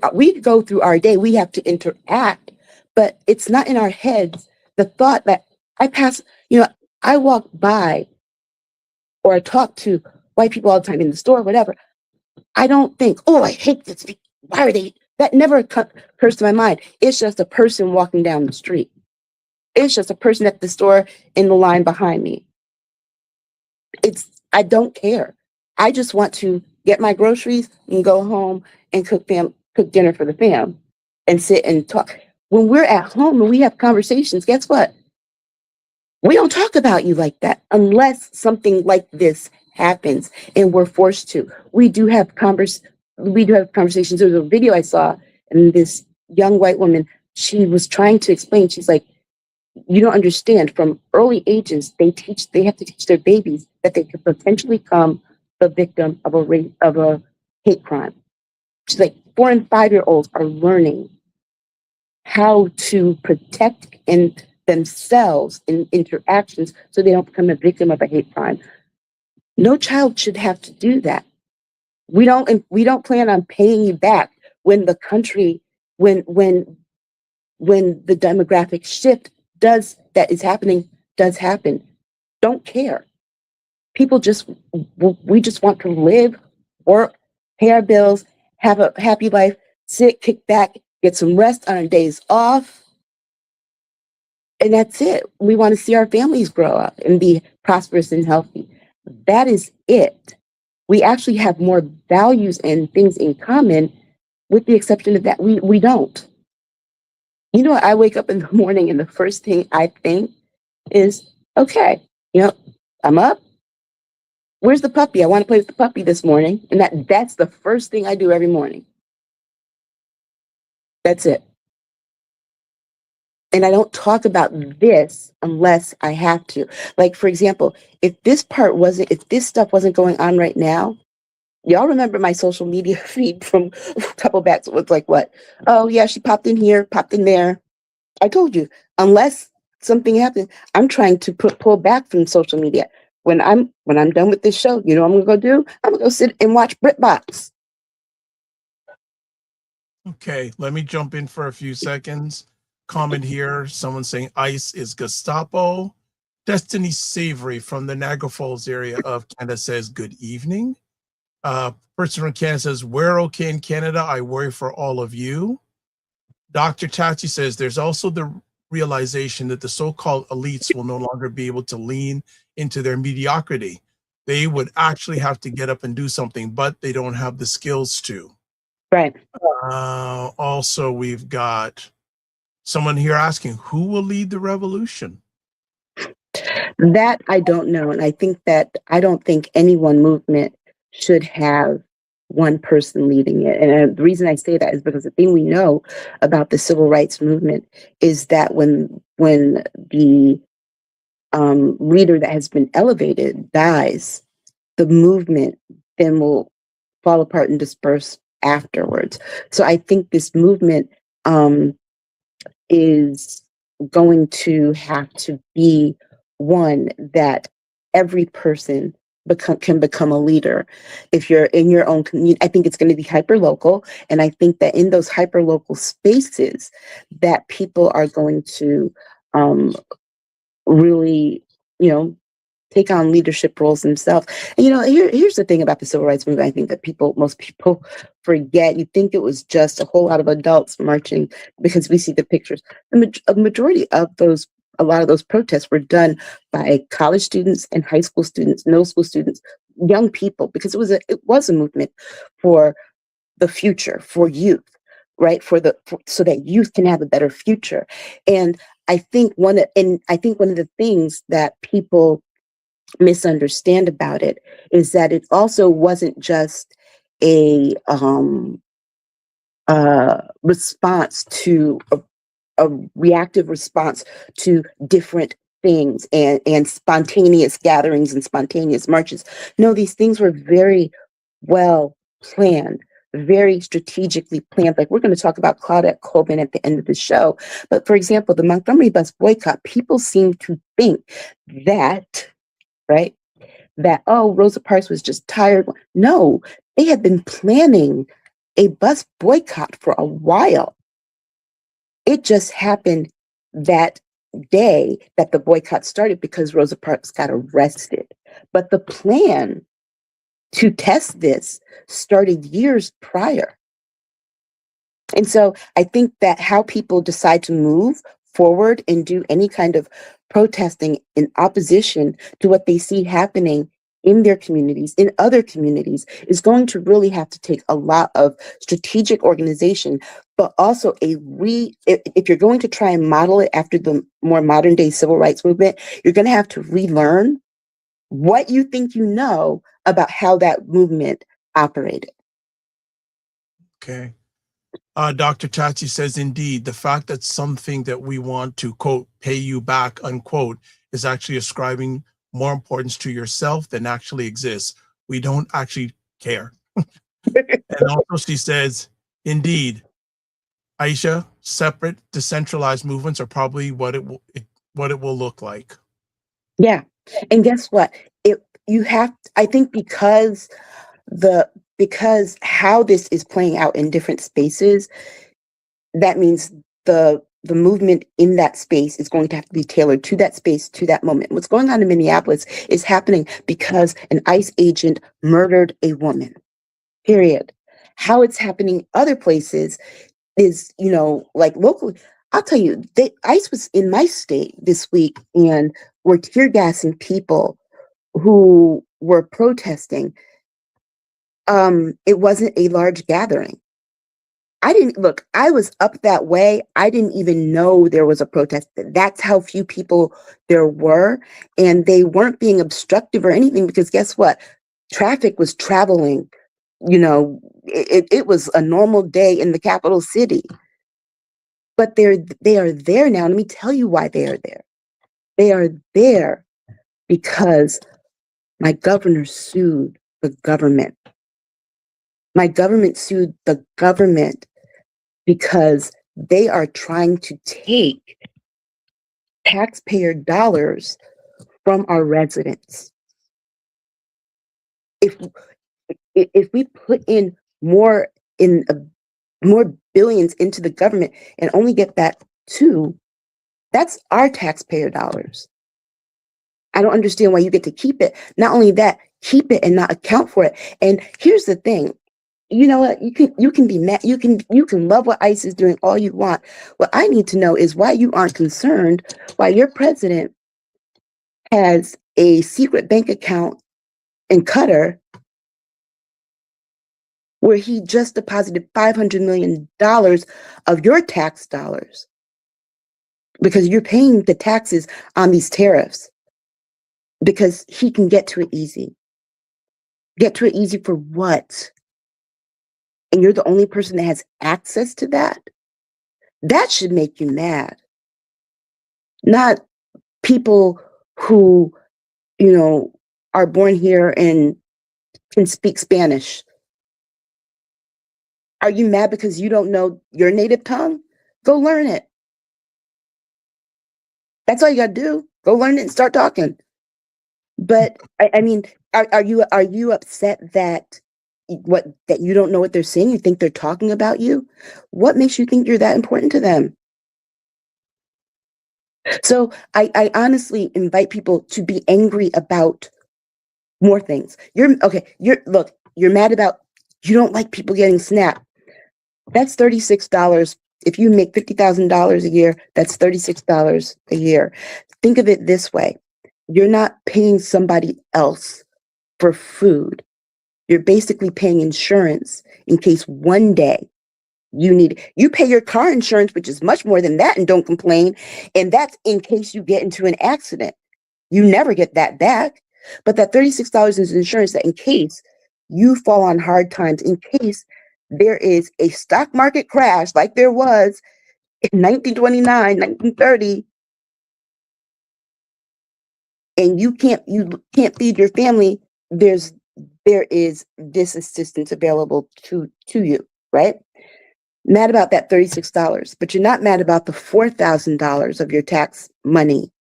our day, we have to interact, but it's not in our heads. The thought that I walk by or I talk to white people all the time in the store, whatever. I don't think, oh, I hate this. Why are they? That never occurs to my mind. It's just a person walking down the street. It's just a person at the store in the line behind me. I don't care. I just want to get my groceries and go home and cook dinner for the fam and sit and talk. When we're at home and we have conversations, guess what? We don't talk about you like that unless something like this happens and we're forced to. We do have conversations. There was a video I saw, and this young white woman, she was trying to explain. She's like, you don't understand. From early ages, they have to teach their babies that they could potentially become the victim of a hate crime. She's like, 4 and 5-year-olds are learning how to protect themselves in interactions so they don't become a victim of a hate crime. No child should have to do that. We don't plan on paying you back when the country, when the demographic shift does happen. Don't care. We just want to live, work, pay our bills, have a happy life, sit, kick back, get some rest on our days off. And that's it. We want to see our families grow up and be prosperous and healthy. That is it. We actually have more values and things in common, with the exception of that we don't. I wake up in the morning and the first thing I think is, okay, I'm up. Where's the puppy? I want to play with the puppy this morning. And that's the first thing I do every morning. That's it. And I don't talk about this unless I have to. Like, for example, if this stuff wasn't going on right now, y'all remember my social media feed from a couple backs? It was like, what? Oh, yeah, she popped in here, popped in there. I told you, unless something happens, I'm trying to pull back from social media. When I'm done with this show, you know what I'm going to go do? I'm going to go sit and watch BritBox. Okay, let me jump in for a few seconds. Comment here, someone saying ICE is Gestapo. Destiny Savory from the Niagara Falls area of Canada says, good evening. Person from Canada says, we're okay in Canada. I worry for all of you. Dr. Tachi says, there's also the realization that the so-called elites will no longer be able to lean into their mediocrity. They would actually have to get up and do something, but they don't have the skills to. Right. Also, we've got someone here asking, who will lead the revolution? That I don't know. And I don't think any one movement should have one person leading it. And the reason I say that is because the thing we know about the civil rights movement is that when the leader that has been elevated dies, the movement then will fall apart and disperse afterwards. So I think this movement is going to have to be one that every person can become a leader. If you're in your own community, I think it's going to be hyper local, and I think that in those hyper local spaces, that people are going to really, take on leadership roles themselves. And here's the thing about the civil rights movement. I think that most people forget. You think it was just a whole lot of adults marching because we see the pictures. A majority of a lot of those protests were done by college students and high school students, middle school students, young people, because it was a movement for the future, for youth, right? So that youth can have a better future. And I think one of the things that people misunderstand about it is that it also wasn't just a response to a reactive response to different things and spontaneous gatherings and spontaneous marches. No, these things were very well planned, very strategically planned. Like, we're going to talk about Claudette Colvin at the end of the show. But for example, the Montgomery bus boycott, people seem to think that, right, that, oh, Rosa Parks was just tired. No, they had been planning a bus boycott for a while. It just happened that day that the boycott started because Rosa Parks got arrested. But the plan to test this started years prior. And so I think that how people decide to move forward and do any kind of protesting in opposition to what they see happening in their communities, in other communities, is going to really have to take a lot of strategic organization, but also if you're going to try and model it after the more modern day civil rights movement, you're going to have to relearn what you think you know about how that movement operated. Okay. Dr. Chachi says, indeed, the fact that something that we want to, quote, pay you back, unquote, is actually ascribing more importance to yourself than actually exists. We don't actually care. And also she says, indeed, Aisha, separate, decentralized movements are probably what it will look like. Yeah. And guess what? I think because how this is playing out in different spaces, that means the movement in that space is going to have to be tailored to that space, to that moment. What's going on in Minneapolis is happening because an ICE agent murdered a woman, period. How it's happening other places is, like locally. I'll tell you, ICE was in my state this week and were tear gassing people who were protesting. It wasn't a large gathering. I was up that way. I didn't even know there was a protest. That's how few people there were. And they weren't being obstructive or anything because guess what? Traffic was traveling. It was a normal day in the capital city. But they are there now. Let me tell you why they are there. They are there because my governor sued the government. My government sued the government because they are trying to take taxpayer dollars from our residents. If we put in more billions into the government and only get that too, that's our taxpayer dollars. I don't understand why you get to keep it. Not only that, keep it and not account for it. And here's the thing. You know what? You can be mad. You can love what ICE is doing all you want. What I need to know is why you aren't concerned, why your president has a secret bank account in Qatar where he just deposited $500 million of your tax dollars because you're paying the taxes on these tariffs because he can get to it easy. Get to it easy for what? And you're the only person that has access to that? That should make you mad. Not people who, are born here and can speak Spanish. Are you mad because you don't know your native tongue? Go learn it. That's all you got to do. Go learn it and start talking. But I mean, are you upset that you don't know what they're saying? You think they're talking about you? What makes you think you're that important to them? So I honestly invite people to be angry about more things. You're mad about you don't like people getting SNAP. That's $36. If you make $50,000 a year, that's $36 a year. Think of it this way. You're not paying somebody else for food. You're basically paying insurance in case one day you pay your car insurance, which is much more than that, and don't complain. And that's in case you get into an accident. You never get that back. But that $36 is insurance that in case you fall on hard times, in case there is a stock market crash like there was in 1929, 1930, and you can't feed your family, there is this assistance available to you, right? Mad about that $36, but you're not mad about the $4,000 of your tax money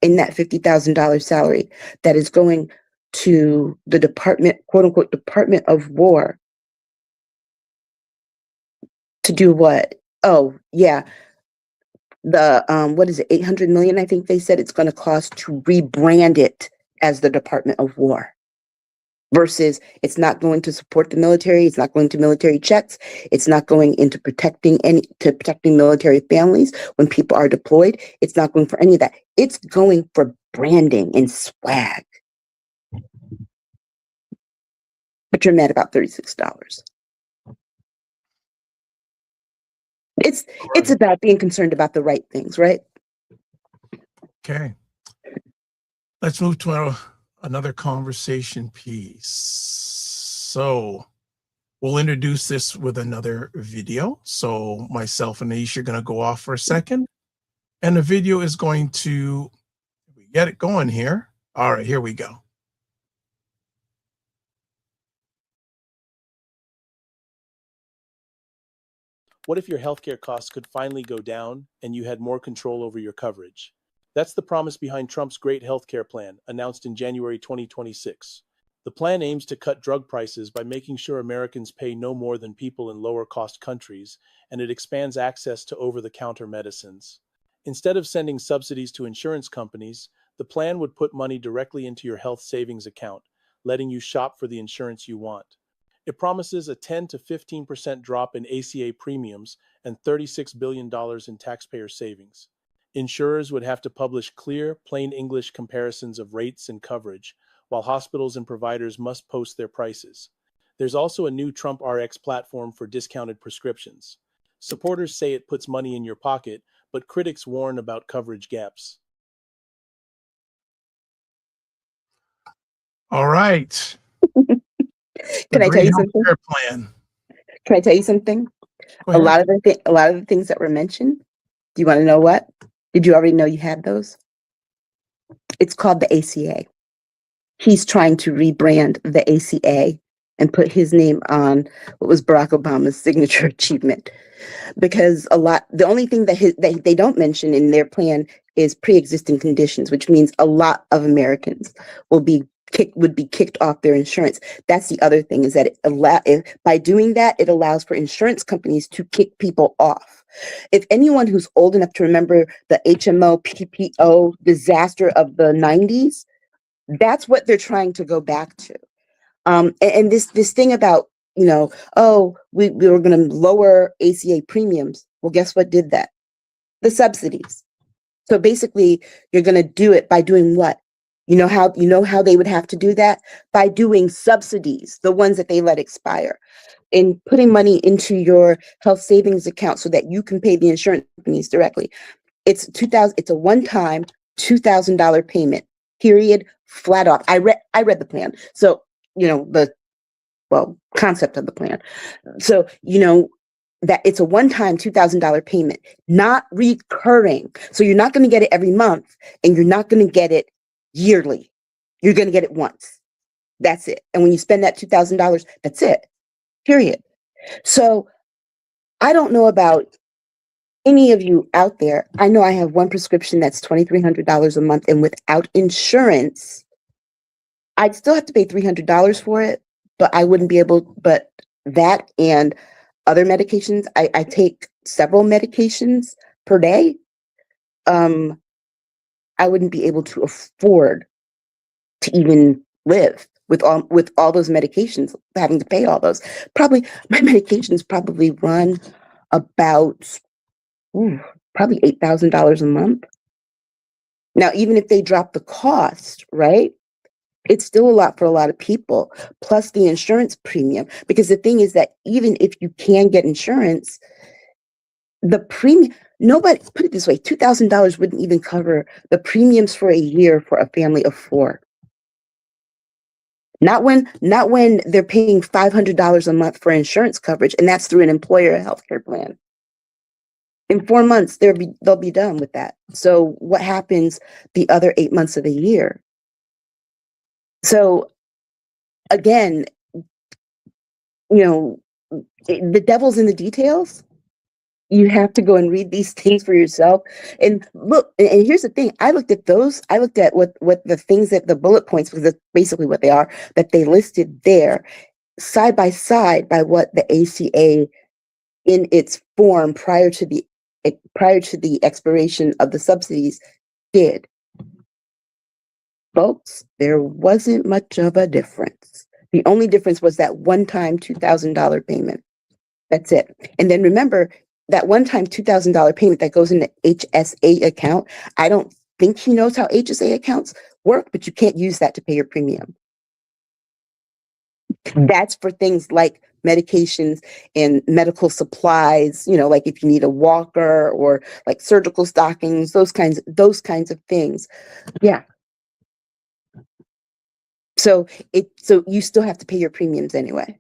in that $50,000 salary that is going to the department, quote unquote, Department of War. To do what? Oh, yeah. The, what is it, 800 million, I think they said it's going to cost to rebrand it as the Department of War. Versus it's not going to support the military, it's not going to military checks, it's not going into protecting military families when people are deployed. It's not going for any of that. It's going for branding and swag. But you're mad about $36. It's about being concerned about the right things, right? Okay. Let's move to another conversation piece. So we'll introduce this with another video. So myself and Aisha are going to go off for a second. And the video is going to get it going here. All right, here we go. What if your healthcare costs could finally go down and you had more control over your coverage? That's the promise behind Trump's great healthcare plan, announced in January 2026. The plan aims to cut drug prices by making sure Americans pay no more than people in lower-cost countries, and it expands access to over-the-counter medicines. Instead of sending subsidies to insurance companies, the plan would put money directly into your health savings account, letting you shop for the insurance you want. It promises a 10 to 15% drop in ACA premiums and $36 billion in taxpayer savings. Insurers would have to publish clear, plain English comparisons of rates and coverage, while hospitals and providers must post their prices. There's also a new Trump RX platform for discounted prescriptions. Supporters say it puts money in your pocket, but critics warn about coverage gaps. All right. Can I tell you something? Plan. Can I tell you something? A lot of the things that were mentioned. Do you want to know what? Did you already know you had those? It's called the ACA. He's trying to rebrand the ACA and put his name on what was Barack Obama's signature achievement. Because the only thing that they don't mention in their plan is pre-existing conditions, which means a lot of Americans would be kicked off their insurance. That's the other thing, is that by doing that, it allows for insurance companies to kick people off. If anyone who's old enough to remember the HMO PPO disaster of the 90s, that's what they're trying to go back to. And this thing about, we were going to lower ACA premiums. Well, guess what did that? The subsidies. So basically, you're going to do it by doing what? You know how they would have to do that? By doing subsidies, the ones that they let expire, and putting money into your health savings account so that you can pay the insurance companies directly. It's a one-time $2,000 payment, period, flat off. I read the plan. So, the concept of the plan. So, that it's a one-time $2,000 payment, not recurring. So you're not going to get it every month, and you're not going to get it yearly. You're going to get it once. That's it. And when you spend that $2,000, that's it. Period. So I don't know about any of you out there. I know I have one prescription that's $2,300 a month, and without insurance, I'd still have to pay $300 for it, but I wouldn't be able, but that and other medications, I take several medications per day. I wouldn't be able to afford to even live with all those medications, having to pay all those. Probably my medications probably run about probably $8,000 a month. Now, even if they drop the cost, right? It's still a lot for a lot of people, plus the insurance premium. Because the thing is that even if you can get insurance, the premium, nobody, put it this way, $2,000 wouldn't even cover the premiums for a year for a family of 4. Not when they're paying $500 a month for insurance coverage, and that's through an employer healthcare plan. In 4 months, they'll be done with that. So what happens the other 8 months of the year? So again, the devil's in the details. You have to go and read these things for yourself. And look, and here's the thing. I looked at what the things that the bullet points, because that's basically what they are, that they listed there, side by side by what the ACA in its form prior to the expiration of the subsidies did. Folks, there wasn't much of a difference. The only difference was that one-time $2,000 payment. That's it. And then remember, that one-time $2,000 payment that goes in the HSA account, I don't think he knows how HSA accounts work, but you can't use that to pay your premium. That's for things like medications and medical supplies, like if you need a walker or like surgical stockings, those kinds of things. Yeah. So you still have to pay your premiums anyway.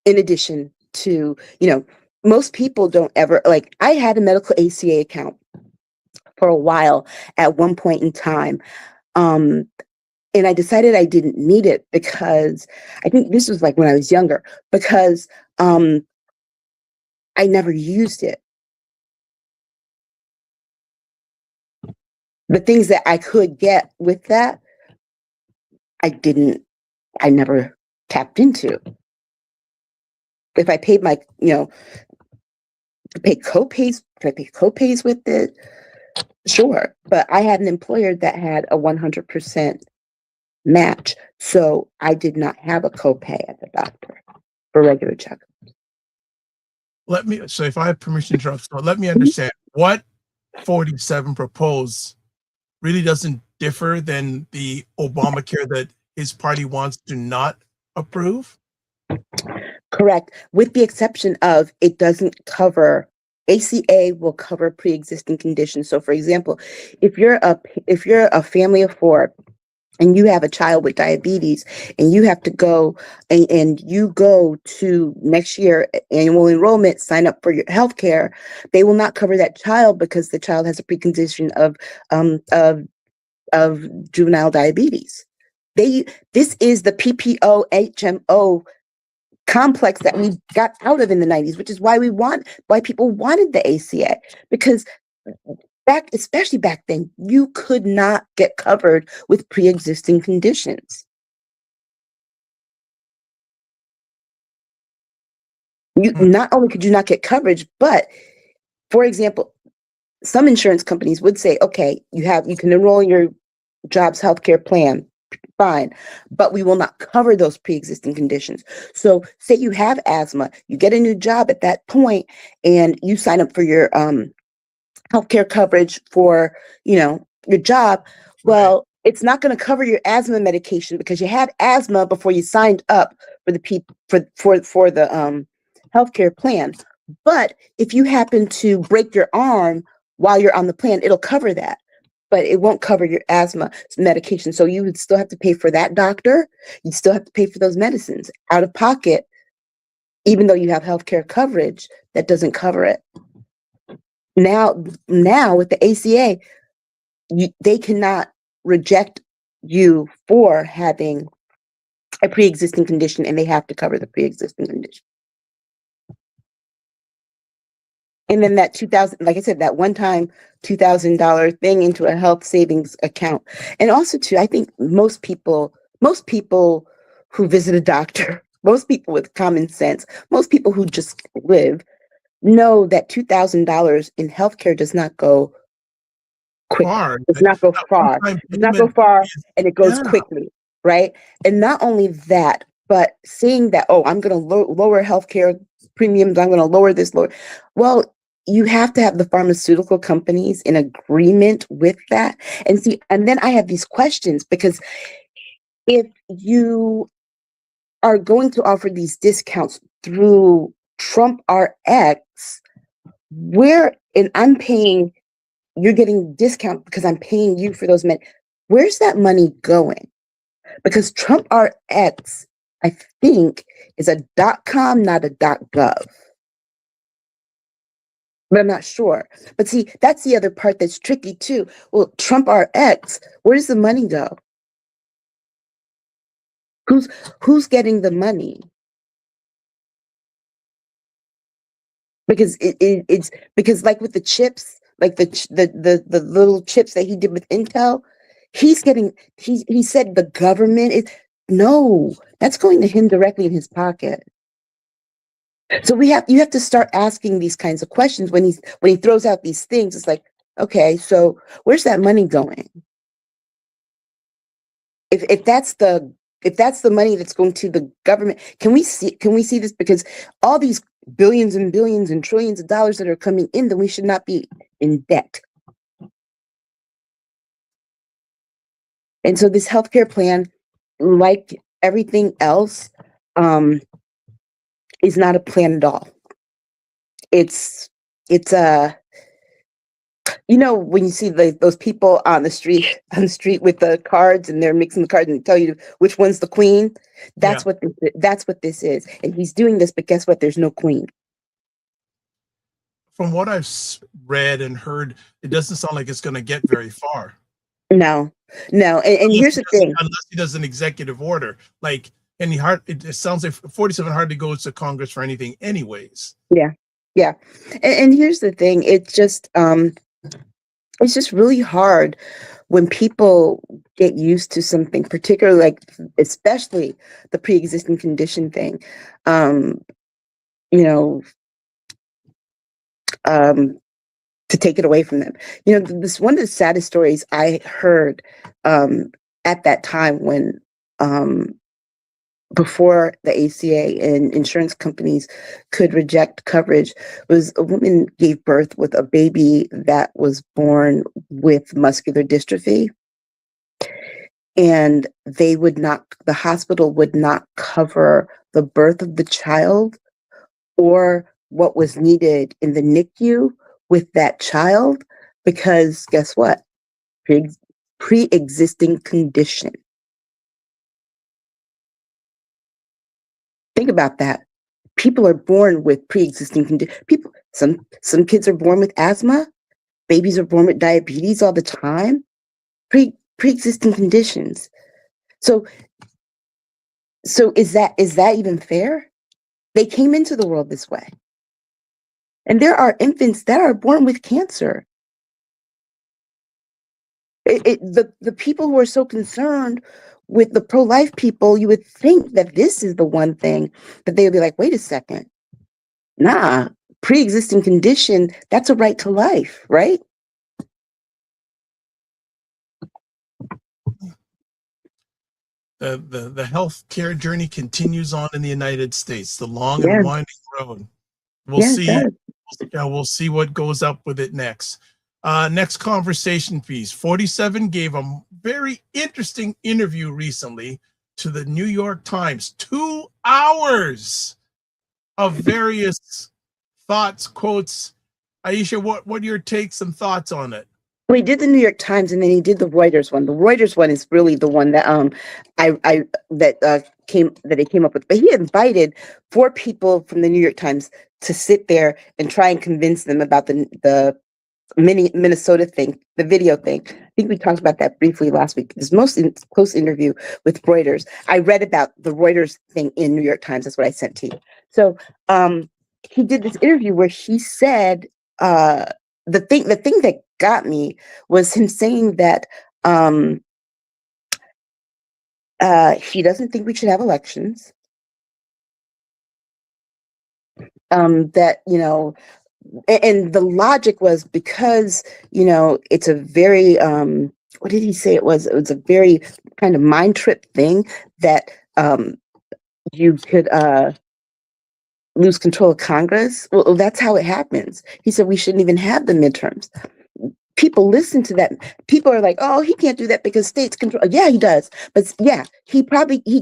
In addition to, most people don't ever, like, I had a medical ACA account for a while at one point in time. And I decided I didn't need it because I think this was like when I was younger, because I never used it. The things that I could get with that, I never tapped into. If I paid my, to pay copays, could I pay copays with it? Sure. But I had an employer that had a 100% match. So I did not have a copay at the doctor for regular checkups. So if I have permission to interrupt, so let me understand what 47 proposed really doesn't differ than the Obamacare that his party wants to not approve? Correct. With the exception of it doesn't cover, ACA will cover pre-existing conditions. So for example, if you're a family of 4 and you have a child with diabetes and you have to go and you go to next year annual enrollment, sign up for your health care, they will not cover that child because the child has a precondition of juvenile diabetes. This is the PPO HMO complex that we got out of in the 90s, which is why people wanted the ACA, because especially back then, you could not get covered with pre-existing conditions. Not only could you not get coverage, but for example, some insurance companies would say, okay, you can enroll in your job's healthcare plan, fine, but we will not cover those pre-existing conditions. So say you have asthma, you get a new job at that point and you sign up for your healthcare coverage for, your job. Well, it's not going to cover your asthma medication because you had asthma before you signed up for the healthcare plan. But if you happen to break your arm while you're on the plan, it'll cover that, but it won't cover your asthma medication. So you would still have to pay for that doctor. You still have to pay for those medicines out of pocket, even though you have healthcare coverage that doesn't cover it. Now with the ACA, they cannot reject you for having a pre-existing condition, and they have to cover the pre-existing condition. And then that $2,000, like I said, that one-time $2,000 thing into a health savings account. And also too, I think most people who visit a doctor, most people with common sense, most people who just live know that $2,000 in healthcare does not go quick. Far. Does not go far. Does not go far, and it goes quickly, right? And not only that, but seeing that, oh, I'm going to lower healthcare premiums, I'm going to lower this, lower. Well, you have to have the pharmaceutical companies in agreement with that. And see, and then I have these questions, because if you are going to offer these discounts through Trump RX, and I'm paying, you're getting discount because I'm paying you for those where's that money going? Because Trump RX, I think, is a .com, not a .gov. But I'm not sure. But see, that's the other part that's tricky too. Well, Trump RX, where does the money go? Who's getting the money? Because it's because, like with the chips, like the little chips that he did with Intel, he said the government is, no, that's going to him directly in his pocket. So you have to start asking these kinds of questions when he throws out these things. It's like, okay, so where's that money going? If that's the money that's going to the government, can we see this? Because all these billions and billions and trillions of dollars that are coming in, then we should not be in debt. And so this healthcare plan, like everything else, is not a plan at all. It's when you see those people on the street with the cards, and they're mixing the cards and tell you which one's the queen. That's what this is. And he's doing this, but guess what? There's no queen. From what I've read and heard, it doesn't sound like it's going to get very far. No. And here's the thing. Unless he does an executive order, like, and it sounds like 47 hardly goes to Congress for anything anyways. Yeah. And here's the thing. It's just really hard when people get used to something, particularly especially the pre-existing condition thing, to take it away from them. This one of the saddest stories I heard at that time when before the ACA and insurance companies could reject coverage was a woman gave birth with a baby that was born with muscular dystrophy, and the hospital would not cover the birth of the child or what was needed in the NICU with that child, because guess what? Pre-existing condition. Think about that. People are born with pre-existing condition. Some kids are born with asthma. Babies are born with diabetes all the time. Pre-existing conditions. So is that even fair? They came into the world this way. And there are infants that are born with cancer. The people who are so concerned with the pro-life people, you would think that this is the one thing that they would be like, wait a second. Nah, pre-existing condition, that's a right to life, right? The healthcare journey continues on in the United States, the long and winding road. We'll see what goes up with it next. Next conversation piece. 47 gave a very interesting interview recently to the New York Times. 2 hours of various thoughts, quotes. Aisha, what are your takes and thoughts on it? Well, he did the New York Times, and then he did the Reuters one. The Reuters one is really the one that he came up with. But he invited 4 people from the New York Times to sit there and try and convince them about the Minnesota thing, the video thing. I think we talked about that briefly last week. This most close interview with Reuters. I read about the Reuters thing in New York Times. That's what I sent to you. So he did this interview where he said the thing that got me was him saying that he doesn't think we should have elections. That, you know, and the logic was because, you know, it's a very what did he say it was? It was a very kind of mind trip thing that you could lose control of Congress. Well, that's how it happens. He said we shouldn't even have the midterms. People listen to that. People are like, oh, he can't do that because states control. Yeah, he does. But yeah, he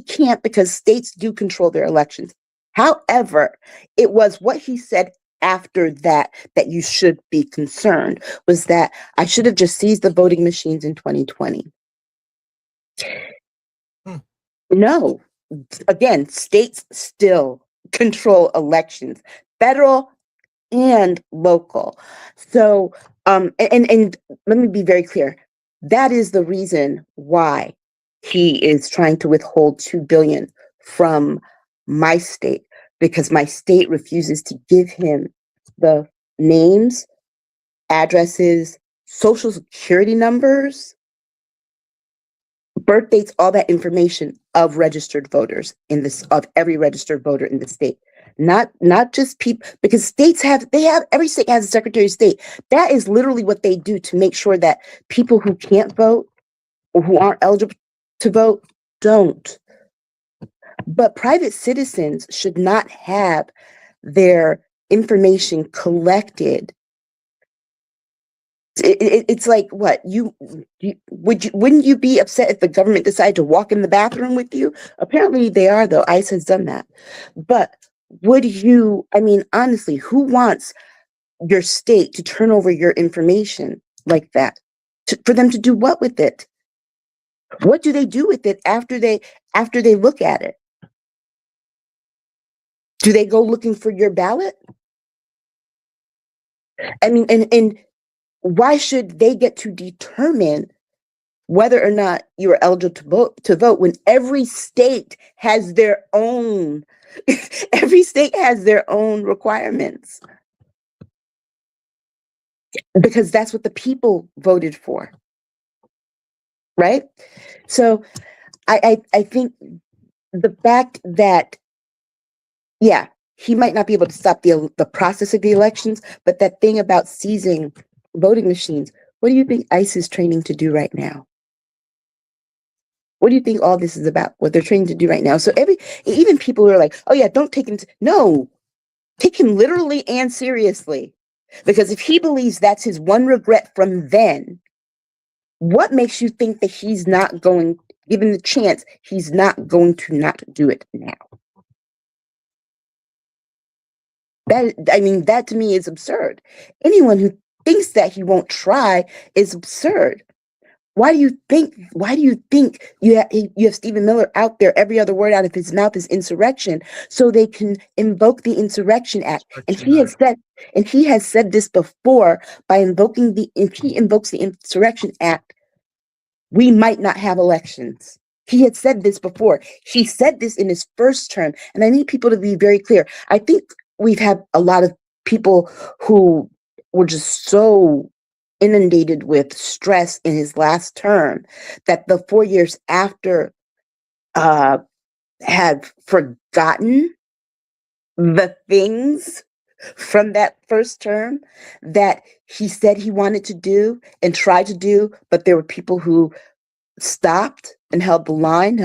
can't because states do control their elections. However, it was what he said after that you should be concerned, was that I should have just seized the voting machines in 2020. No, again, states still control elections, federal and local. So, and let me be very clear. That is the reason why he is trying to withhold $2 billion from my state, because my state refuses to give him the names, addresses, social security numbers, birth dates, all that information of registered voters of every registered voter in the state. Not just people, because every state has a Secretary of State. That is literally what they do to make sure that people who can't vote or who aren't eligible to vote don't. But private citizens should not have their information collected. It's like, what wouldn't you be upset if the government decided to walk in the bathroom with you? Apparently they are, though. ICE has done that. But honestly, who wants your state to turn over your information like that? For them to do what with it? What do they do with it after they look at it? Do they go looking for your ballot? And why should they get to determine whether or not you are eligible to vote when every state has their own requirements? Because that's what the people voted for, right? So I think the fact that, yeah, he might not be able to stop the process of the elections, but that thing about seizing voting machines, what do you think ICE is training to do right now? What do you think all this is about? What they're training to do right now? So even people who are like, oh yeah, don't take him. No, take him literally and seriously. Because if he believes that's his one regret from then, what makes you think that he's not going, given the chance, he's not going to not do it now? That to me is absurd. Anyone who thinks that he won't try is absurd. Why do you think you have Stephen Miller out there, every other word out of his mouth is insurrection, so they can invoke the Insurrection Act? And he has said this before, if he invokes the Insurrection Act, we might not have elections. He had said this before. He said this in his first term. And I need people to be very clear. I think we've had a lot of people who were just so inundated with stress in his last term that the 4 years after have forgotten the things from that first term that he said he wanted to do and tried to do, but there were people who stopped and held the line.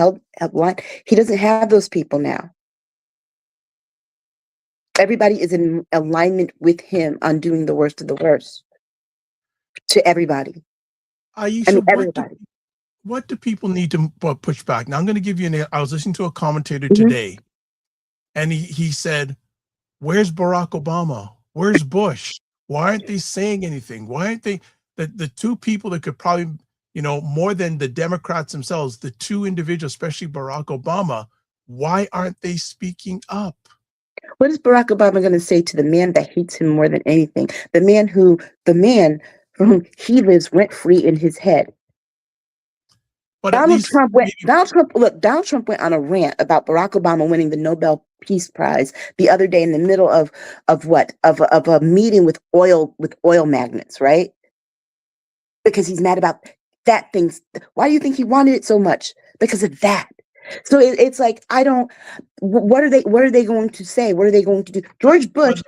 He doesn't have those people now. Everybody is in alignment with him on doing the worst of the worst. to everybody. I Aisha, mean, everybody. what do people need to push back? Now, I'm going to give you I was listening to a commentator Mhm. today, and he said, where's Barack Obama? Where's Bush? Why aren't they saying anything? Why aren't they, the two people that could probably, more than the Democrats themselves, the two individuals, especially Barack Obama, why aren't they speaking up? What is Barack Obama going to say to the man that hates him more than anything? The man for whom he lives rent free in his head. But at least Donald Trump went on a rant about Barack Obama winning the Nobel Peace Prize the other day in the middle of a meeting with oil magnates, right? Because he's mad about that thing. Why do you think he wanted it so much? Because of that. So it's like, what are they going to say? What are they going to do? George Bush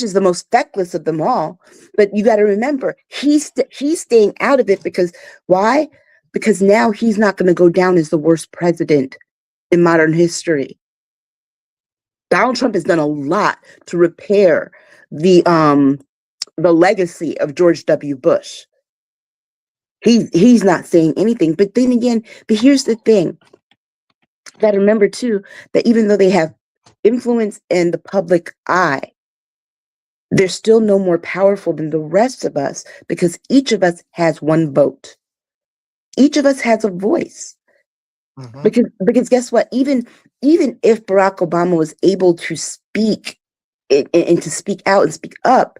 is the most feckless of them all, but you got to remember he's staying out of it because why? Because now he's not going to go down as the worst president in modern history. Donald Trump has done a lot to repair the legacy of George W. Bush. He's not saying anything, but then again, here's the thing. Got to remember too that even though they have influence in the public eye, they're still no more powerful than the rest of us because each of us has one vote. Each of us has a voice. Mm-hmm. Because guess what? Even if Barack Obama was able to speak and to speak out and speak up,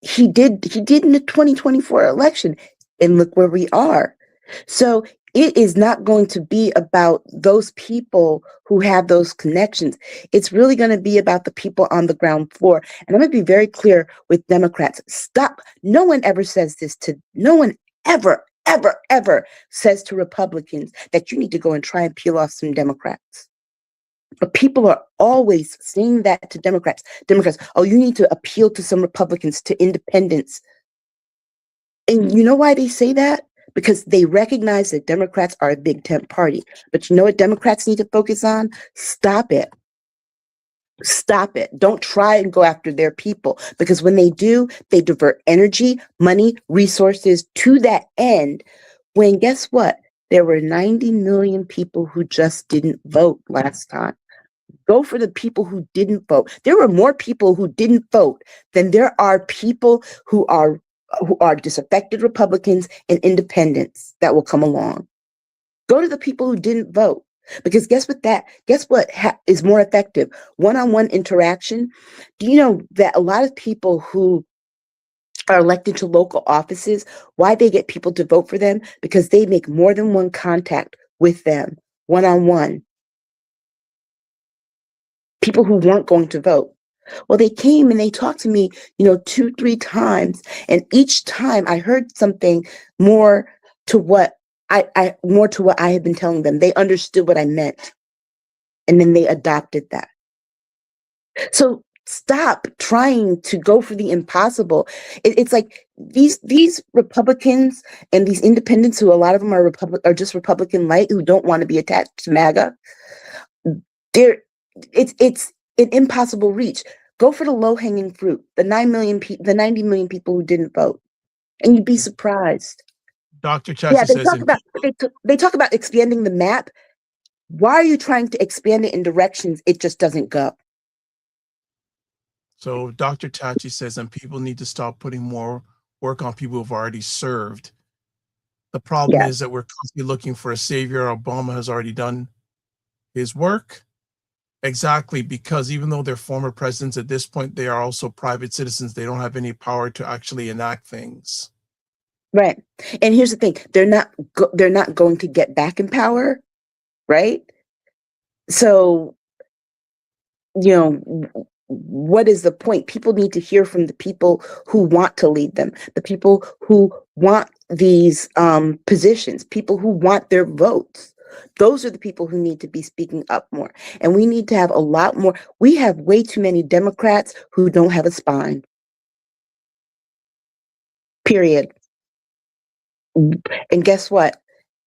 he did in the 2024 election, and look where we are. So it is not going to be about those people who have those connections. It's really going to be about the people on the ground floor. And I'm going to be very clear with Democrats. Stop. No one ever says this no one ever says to Republicans that you need to go and try and peel off some Democrats. But people are always saying that to Democrats. Oh, you need to appeal to some Republicans, to independents. And you know why they say that? Because they recognize that Democrats are a big tent party. But you know what Democrats need to focus on? Stop it. Stop it. Don't try and go after their people. Because when they do, they divert energy, money, resources to that end. When guess what? There were 90 million people who just didn't vote last time. Go for the people who didn't vote. There were more people who didn't vote than there are people who are disaffected Republicans and independents that will come along. Go to the people who didn't vote. Because guess what is more effective? One-on-one interaction. Do you know that a lot of people who are elected to local offices, why they get people to vote for them? Because they make more than one contact with them, one-on-one. People who weren't going to vote. Well, they came and they talked to me, 2-3 times. And each time I heard something more to what I had been telling them. They understood what I meant. And then they adopted that. So stop trying to go for the impossible. It's like these Republicans and these independents, who a lot of them are just Republican light, who don't want to be attached to MAGA. It's an impossible reach. Go for the low-hanging fruit, the 90 million people who didn't vote, and you'd be surprised. Dr. Chachi says they talk about expanding the map. Why are you trying to expand it in directions it just doesn't go? So Dr. Chachi says, and people need to stop putting more work on people who've already served. The problem is that we're constantly looking for a savior. Obama has already done his work. Exactly, because even though they're former presidents, at this point, they are also private citizens. They don't have any power to actually enact things. Right. And here's the thing. They're not going to get back in power, right? So, what is the point? People need to hear from the people who want to lead them, the people who want these positions, people who want their votes. Those are the people who need to be speaking up more. And we need to have a lot more. We have way too many Democrats who don't have a spine. Period. And guess what?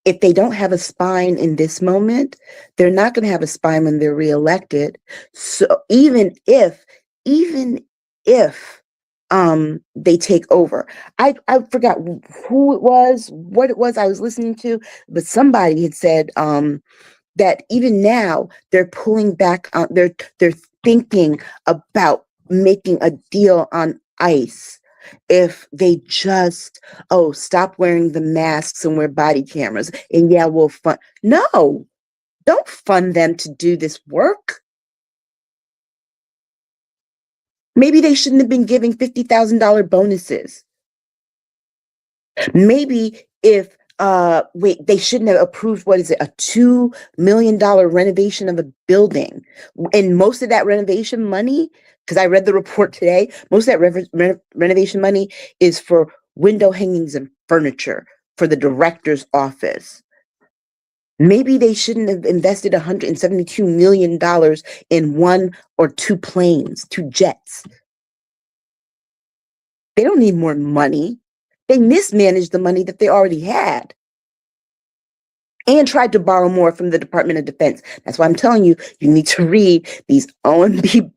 If they don't have a spine in this moment, they're not going to have a spine when they're reelected. So even if they take over. I forgot who it was, what it was I was listening to, but somebody had said that even now they're pulling back on, they're thinking about making a deal on ICE if they just stop wearing the masks and wear body cameras, and yeah, we'll fund. No, don't fund them to do this work. Maybe they shouldn't have been giving $50,000 bonuses. Maybe if they shouldn't have approved, what is it, a $2 million renovation of a building. And most of that renovation money, because I read the report today, most of that renovation money is for window hangings and furniture for the director's office. Maybe they shouldn't have invested $172 million in 1 or 2 planes, 2 jets. They don't need more money. They mismanaged the money that they already had and tried to borrow more from the Department of Defense. That's why I'm telling you, you need to read these OMB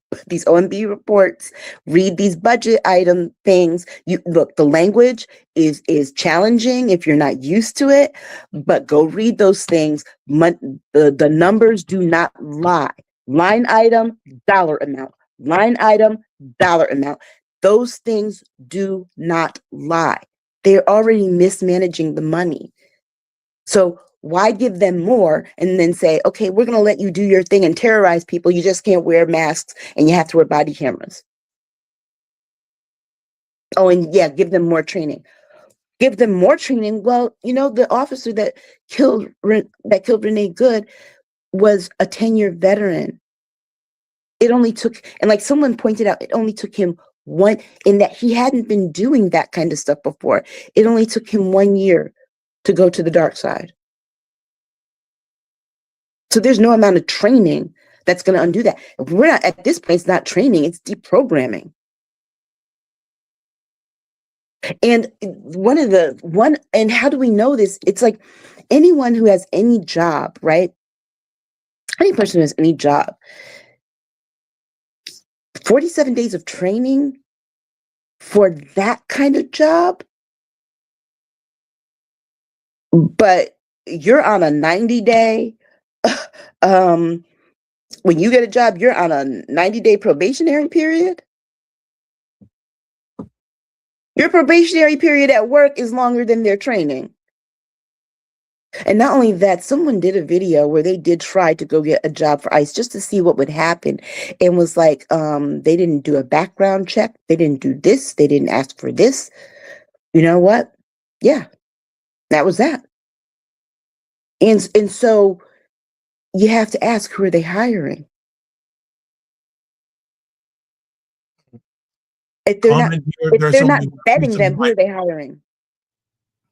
reports, read these budget item things. Look, the language is challenging if you're not used to it, but go read those things. The numbers do not lie. Line item, dollar amount. Line item, dollar amount. Those things do not lie. They're already mismanaging the money. So why give them more and then say, okay, we're going to let you do your thing and terrorize people. You just can't wear masks and you have to wear body cameras. Oh, and yeah, give them more training. Give them more training. Well, the officer that killed Renee Good was a 10-year veteran. It only took, and like someone pointed out, it only took him one, in that he hadn't been doing that kind of stuff before. It only took him 1 year to go to the dark side. So there's no amount of training that's going to undo that. If we're not at this place, not training, it's deprogramming. And and how do we know this? It's like anyone who has any job, right? Any person who has any job, 47 days of training for that kind of job, but you're on a 90-day, when you get a job, you're on a 90-day probationary period. Your probationary period at work is longer than their training. And not only that, someone did a video where they did try to go get a job for ICE just to see what would happen. And was like, they didn't do a background check. They didn't do this. They didn't ask for this. You know what? Yeah, that was that. And so you have to ask, who are they hiring? If they're not vetting them, who are they hiring?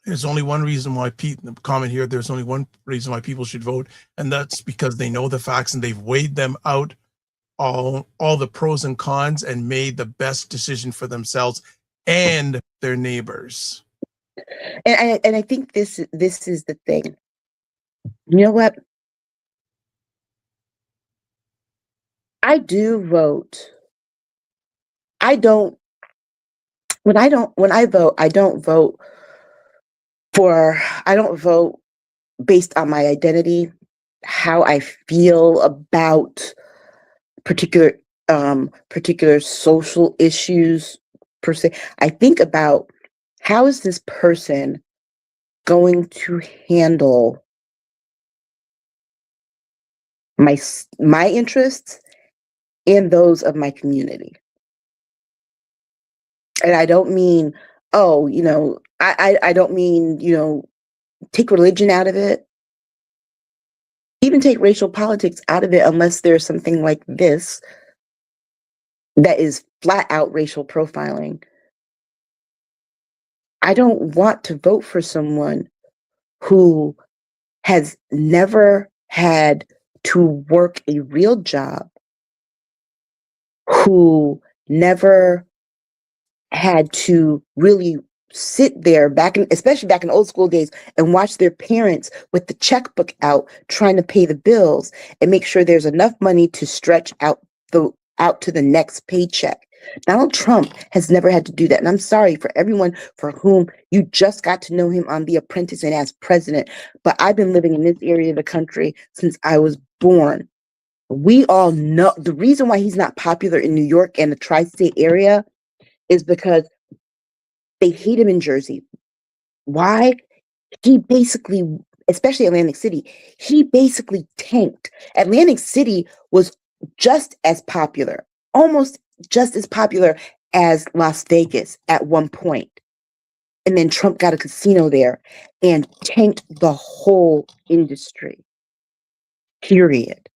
There's only one reason why there's only one reason why people should vote, and that's because they know the facts and they've weighed them out, all the pros and cons, and made the best decision for themselves and their neighbors. And I think this is the thing. You know what? I do vote. When I vote, I don't vote based on my identity, how I feel about particular social issues per se. I think about, how is this person going to handle my interests and those of my community? And I don't mean, I don't mean, take religion out of it. Even take racial politics out of it, unless there's something like this that is flat out racial profiling. I don't want to vote for someone who has never had to work a real job, who never had to really sit there especially back in old school days, and watch their parents with the checkbook out trying to pay the bills and make sure there's enough money to stretch out out to the next paycheck. Donald Trump has never had to do that. And I'm sorry for everyone for whom you just got to know him on The Apprentice and as president. But I've been living in this area of the country since I was born. We all know the reason why he's not popular in New York and the tri-state area is because they hate him in Jersey. Why? He basically, especially Atlantic City, he basically tanked. Atlantic City was just as popular, almost just as popular as Las Vegas at one point. And then Trump got a casino there and tanked the whole industry. Period.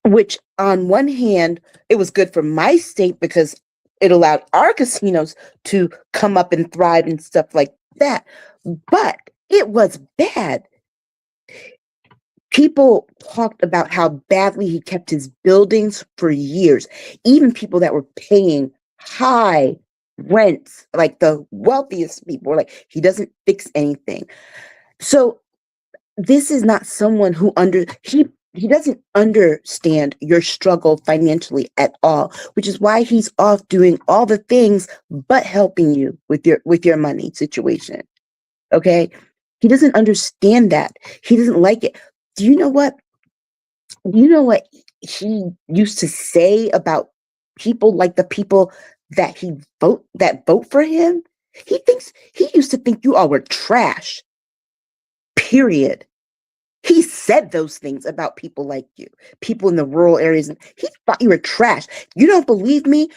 Which on one hand, it was good for my state because it allowed our casinos to come up and thrive and stuff like that. But it was bad. People talked about how badly he kept his buildings for years. Even people that were paying high rents, like the wealthiest people, were like, he doesn't fix anything. So this is not someone who he doesn't understand your struggle financially at all, which is why he's off doing all the things but helping you with your money situation. Okay? He doesn't understand that. He doesn't like it. Do you know what? You know what he used to say about people, like the people that vote for him? He used to think you all were trash. Period. He said those things about people like you, people in the rural areas. And he thought you were trash. You don't believe me?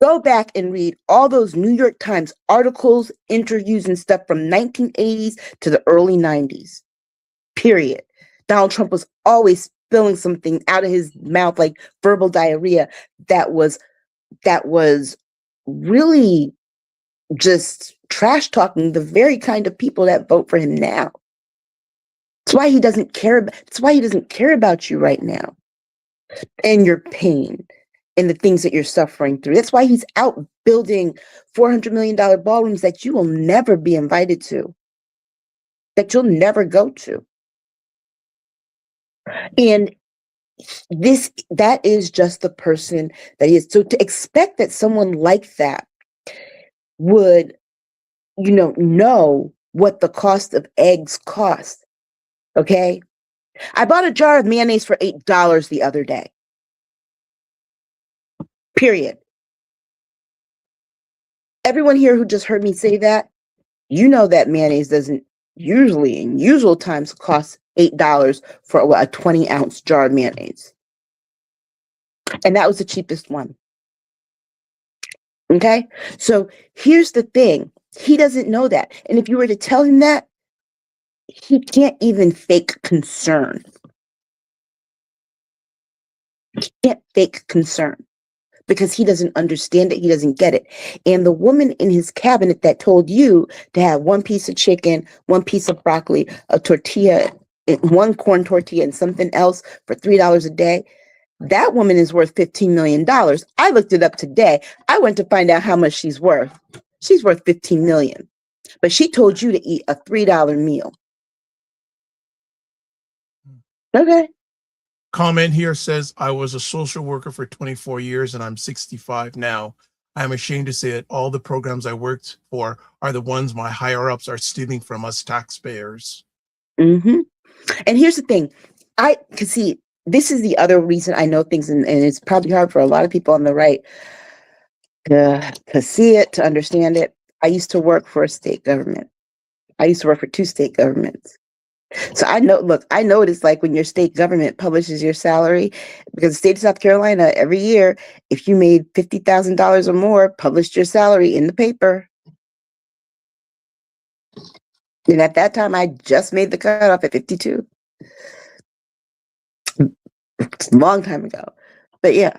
Go back and read all those New York Times articles, interviews, and stuff from 1980s to the early 90s. Period. Donald Trump was always spilling something out of his mouth like verbal diarrhea that was really just trash talking the very kind of people that vote for him now. That's why he doesn't care. That's why he doesn't care about you right now and your pain and the things that you're suffering through. That's why he's out building $400 million ballrooms that you will never be invited to, that you'll never go to. And that is just the person that he is. So to expect that someone like that would, know what the cost of eggs cost. Okay. I bought a jar of mayonnaise for $8 the other day. Period. Everyone here who just heard me say that, you know that mayonnaise doesn't usually, in usual times, cost $8 for a 20-ounce jar of mayonnaise. And that was the cheapest one. Okay? So here's the thing. He doesn't know that. And if you were to tell him that, he can't even fake concern. He can't fake concern because he doesn't understand it. He doesn't get it. And the woman in his cabinet that told you to have one piece of chicken, one piece of broccoli, a tortilla, one corn tortilla, and something else for $3 a day, that woman is worth $15 million. I looked it up today. I went to find out how much she's worth. She's worth $15 million. But she told you to eat a $3 meal. Okay. Comment here says, I was a social worker for 24 years and I'm 65 now. I'm ashamed to say that all the programs I worked for are the ones my higher ups are stealing from us taxpayers. Mm-hmm. And here's the thing. See, this is the other reason I know things, and it's probably hard for a lot of people on the right to see it, to understand it. I used to work for a state government. I used to work for 2 state governments. So I know what it's like when your state government publishes your salary, because the state of South Carolina, every year, if you made $50,000 or more, published your salary in the paper. And at that time, I just made the cutoff at 52. It's a long time ago. But yeah.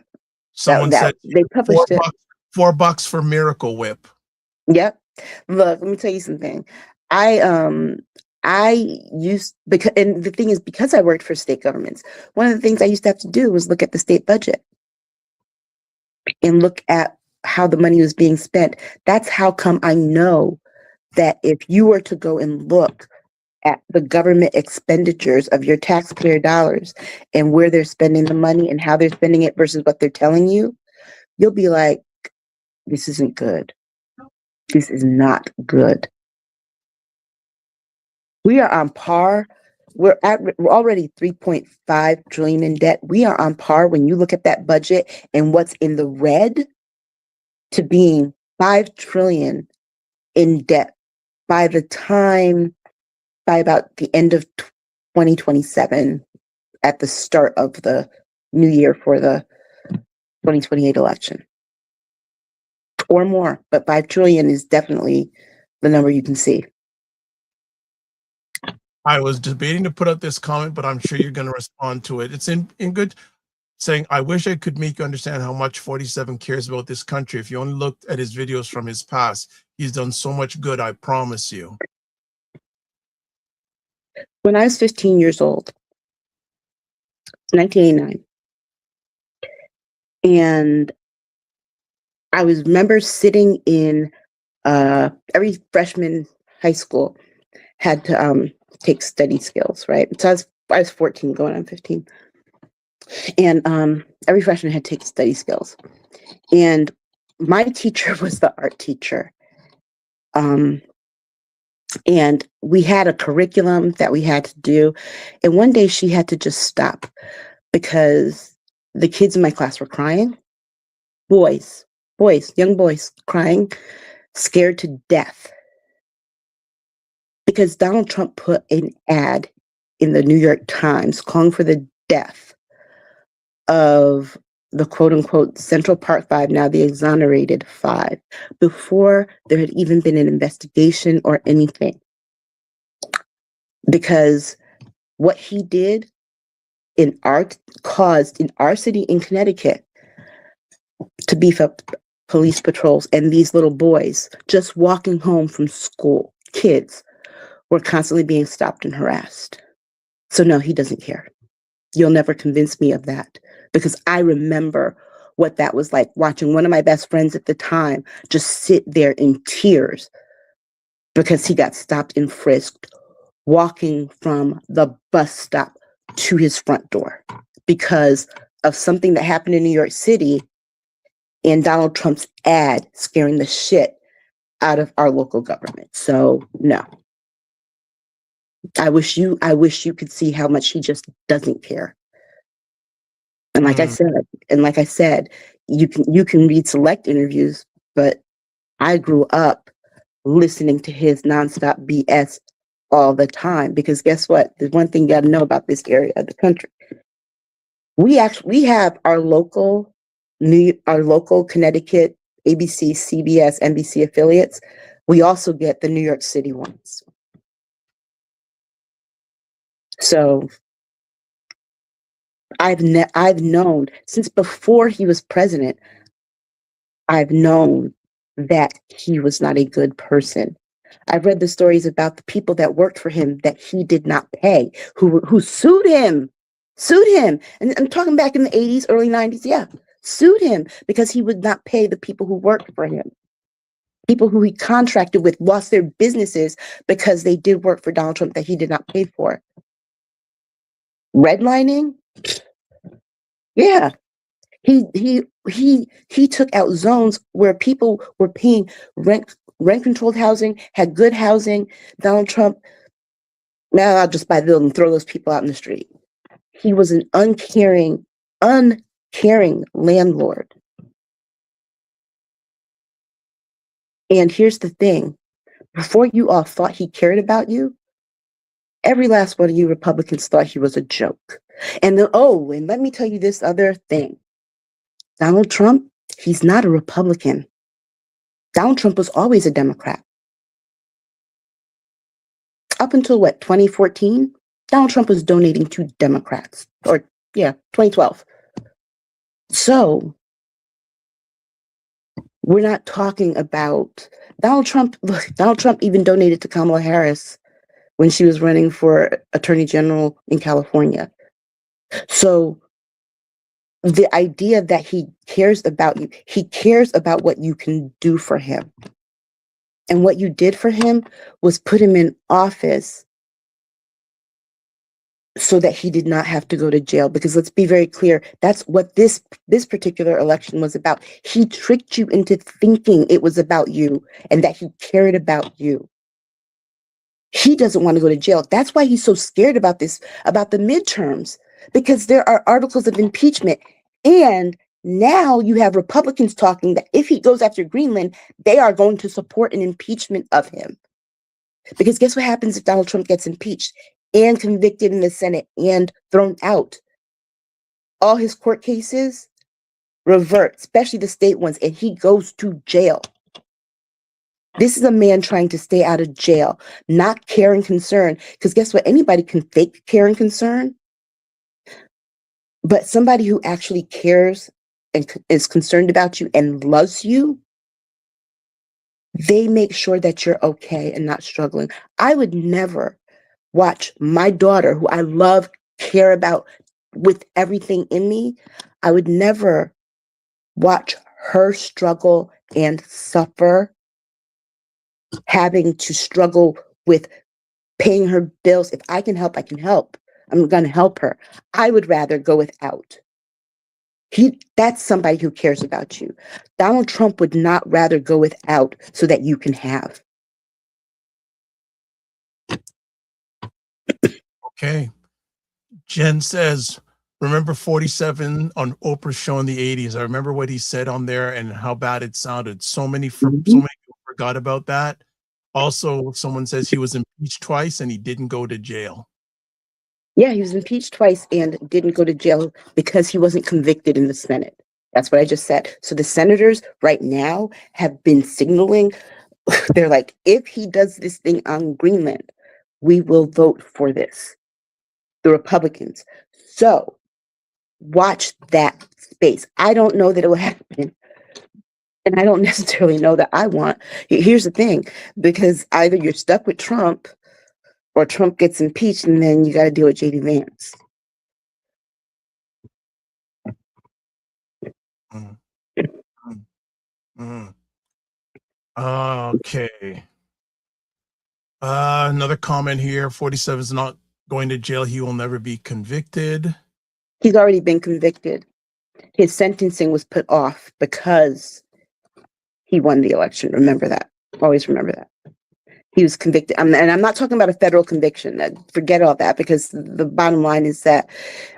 Someone said they published it. $4 for Miracle Whip. Yep. Look, let me tell you something. And the thing is, because I worked for state governments, one of the things I used to have to do was look at the state budget and look at how the money was being spent. That's how come I know that if you were to go and look at the government expenditures of your taxpayer dollars and where they're spending the money and how they're spending it versus what they're telling you, you'll be like, this isn't good. This is not good. We are on par. We're already 3.5 trillion in debt. We are on par when you look at that budget and what's in the red to being 5 trillion in debt by about the end of 2027 at the start of the new year for the 2028 election. Or more, but 5 trillion is definitely the number you can see. I was debating to put out this comment, but I'm sure you're going to respond to it. It's in good saying, I wish I could make you understand how much 47 cares about this country. If you only looked at his videos from his past, he's done so much good, I promise you. When I was 15 years old, 1989, and I remember sitting in every freshman high school had to take study skills, right? So I was 14 going on 15. And every freshman had to take study skills. And my teacher was the art teacher. And we had a curriculum that we had to do. And one day she had to just stop because the kids in my class were crying. Young boys crying, scared to death. Because Donald Trump put an ad in the New York Times calling for the death of the quote unquote Central Park Five, now the exonerated five, before there had even been an investigation or anything. Because what he did caused in our city in Connecticut to beef up police patrols, and these little boys just walking home from school, kids, were constantly being stopped and harassed. So no, he doesn't care. You'll never convince me of that, because I remember what that was like, watching one of my best friends at the time just sit there in tears because he got stopped and frisked walking from the bus stop to his front door because of something that happened in New York City and Donald Trump's ad scaring the shit out of our local government. So no. I wish you could see how much he just doesn't care. And like I said, you can read select interviews, but I grew up listening to his nonstop BS all the time, because guess what? There's one thing you got to know about this area of the country. We have our local Connecticut ABC, CBS, NBC affiliates. We also get the New York City ones. So I've known since before he was president, I've known that he was not a good person. I've read the stories about the people that worked for him that he did not pay, who sued him. And I'm talking back in the 80s, early 90s. Yeah, sued him because he would not pay the people who worked for him. People who he contracted with lost their businesses because they did work for Donald Trump that he did not pay for. Redlining? Yeah. He took out zones where people were paying rent controlled housing, had good housing. Donald Trump, now I'll just buy the building and throw those people out in the street. He was an uncaring landlord. And here's the thing, before you all thought he cared about you, every last one of you Republicans thought he was a joke. And and let me tell you this other thing. Donald Trump, he's not a Republican. Donald Trump was always a Democrat. Up until 2014, Donald Trump was donating to Democrats. 2012. So we're not talking about Donald Trump. Look, Donald Trump even donated to Kamala Harris when she was running for Attorney General in California. So the idea that he cares about you, he cares about what you can do for him. And what you did for him was put him in office so that he did not have to go to jail. Because let's be very clear, that's what this particular election was about. He tricked you into thinking it was about you and that he cared about you. He doesn't want to go to jail. That's why he's so scared about this, about the midterms, because there are articles of impeachment. And now you have Republicans talking that if he goes after Greenland, they are going to support an impeachment of him. Because guess what happens if Donald Trump gets impeached and convicted in the Senate and thrown out? All his court cases revert, especially the state ones, and he goes to jail. This is a man trying to stay out of jail, not care and concern. Because guess what? Anybody can fake care and concern. But somebody who actually cares and is concerned about you and loves you, they make sure that you're okay and not struggling. I would never watch my daughter, who I love, care about with everything in me. I would never watch her struggle and suffer, having to struggle with paying her bills. If I can help, I can help. I'm going to help her. I would rather go without. That's somebody who cares about you. Donald Trump would not rather go without so that you can have. Okay. Jen says, remember 47 on Oprah's show in the 80s. I remember what he said on there and how bad it sounded. So many people forgot about that. Also, someone says he was impeached twice and he didn't go to jail. Yeah, he was impeached twice and didn't go to jail because he wasn't convicted in the Senate. That's what I just said. So the senators right now have been signaling, they're like, if he does this thing on Greenland, we will vote for this. The Republicans. So watch that space. I don't know that it will happen. And I don't necessarily know that I want. Here's the thing, because either you're stuck with Trump or Trump gets impeached and then you got to deal with JD Vance. Mm. Mm. Okay. Another comment here. 47 is not going to jail. He will never be convicted. He's already been convicted. His sentencing was put off because he won the election. Remember that. Always remember that. He was convicted. And I'm not talking about a federal conviction. Forget all that, because the bottom line is that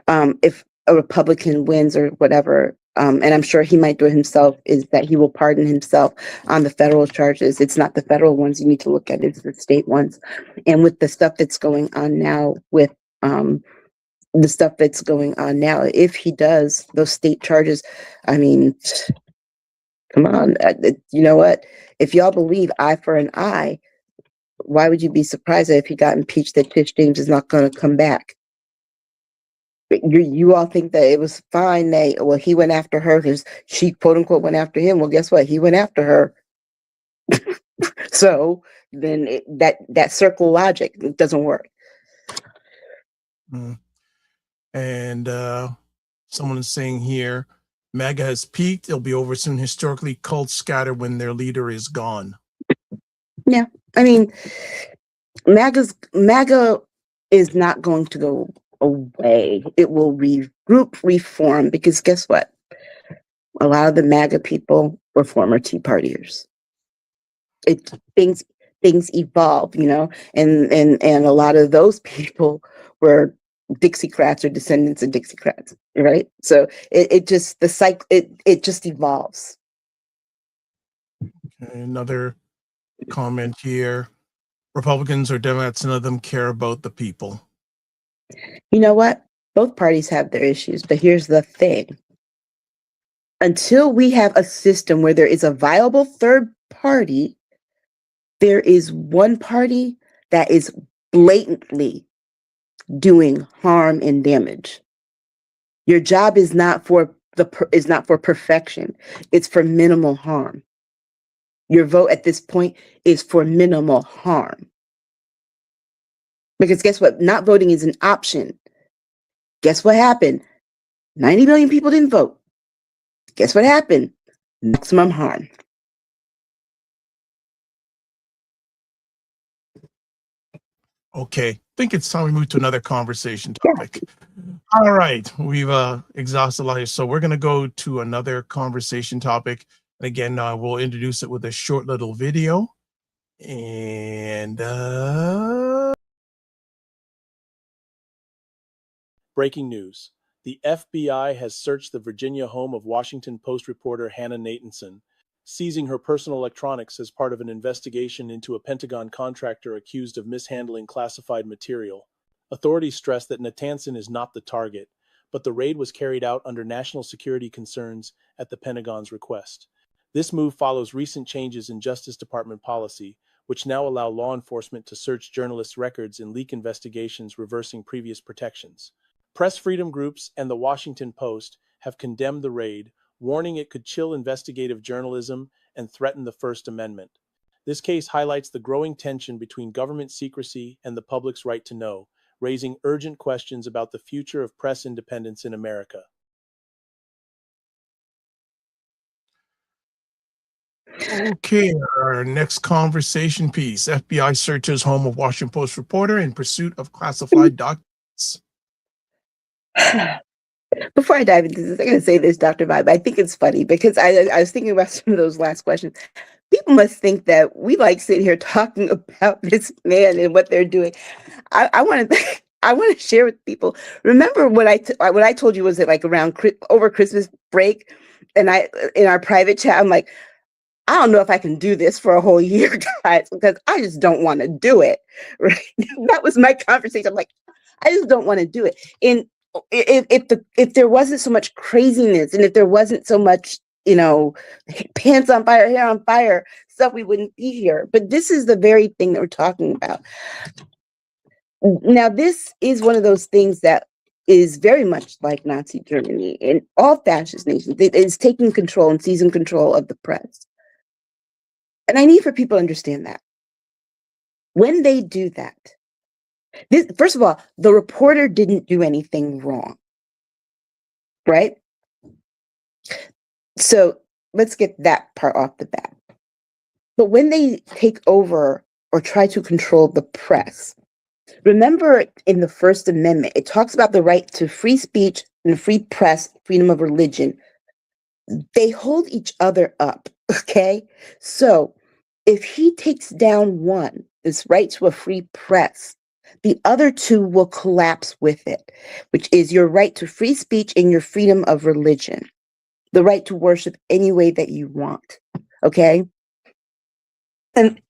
if a Republican wins or whatever, and I'm sure he might do it himself, is that he will pardon himself on the federal charges. It's not the federal ones you need to look at, it's the state ones. And with the stuff that's going on now with if he does those state charges, I mean, come on, you know what? If y'all believe eye for an eye, why would you be surprised that if he got impeached that Tish James is not going to come back? You all think that it was fine that, he went after her because she quote unquote went after him. Well, guess what? He went after her. So then that circle logic, it doesn't work. Mm. And someone is saying here, MAGA has peaked. It'll be over soon. Historically, cults scatter when their leader is gone. Yeah. I mean, MAGA is not going to go away. It will regroup, reform, because guess what? A lot of the MAGA people were former Tea Partiers. Things evolve, and a lot of those people were Dixiecrats or descendants of Dixiecrats, right? So it just evolves. Another comment here. Republicans or Democrats, none of them care about the people. You know what? Both parties have their issues, but here's the thing. Until we have a system where there is a viable third party, there is one party that is blatantly doing harm and damage. Your job is not for perfection. It's for minimal harm. Your vote at this point is for minimal harm. Because guess what? Not voting is an option. Guess what happened? 90 million people didn't vote. Guess what happened? Maximum harm. Okay, I think it's time we move to another conversation Yeah. topic. All right, we've exhausted life, so we're going to go to another conversation topic. And again, we'll introduce it with a short little video. And Breaking news. The FBI has searched the Virginia home of Washington Post reporter Hannah Natanson, seizing her personal electronics as part of an investigation into a Pentagon contractor accused of mishandling classified material. Authorities stress that Natanson is not the target, but the raid was carried out under national security concerns at the Pentagon's request. This move follows recent changes in Justice Department policy, which now allow law enforcement to search journalists' records in leak investigations, reversing previous protections. Press freedom groups and the Washington Post have condemned the raid, warning it could chill investigative journalism and threaten the First Amendment. This case highlights the growing tension between government secrecy and the public's right to know, raising urgent questions about the future of press independence in America. okay, our next conversation piece: FBI searches home of Washington Post reporter in pursuit of classified documents. Before I dive into this, I'm going to say this, Dr. Vibe. I think it's funny because I was thinking about some of those last questions. People must think that we like sitting here talking about this man and what they're doing. I want to I want to share with people. Remember what I told you, was it like around over Christmas break, and I in our private chat, I'm like, I don't know if I can do this for a whole year, guys, because I just don't want to do it. Right? That was my conversation. I'm like, I just don't want to do it. And if there wasn't so much craziness, and if there wasn't so much, pants on fire, hair on fire stuff, we wouldn't be here. But this is the very thing that we're talking about. Now, this is one of those things that is very much like Nazi Germany and all fascist nations. It is taking control and seizing control of the press. And I need for people to understand that. When they do that, first of all, the reporter didn't do anything wrong, right? So let's get that part off the bat. But when they take over or try to control the press, remember in the First Amendment, it talks about the right to free speech and free press, freedom of religion. They hold each other up, okay? So if he takes down one, this right to a free press, the other two will collapse with it, which is your right to free speech and your freedom of religion, the right to worship any way that you want, okay? And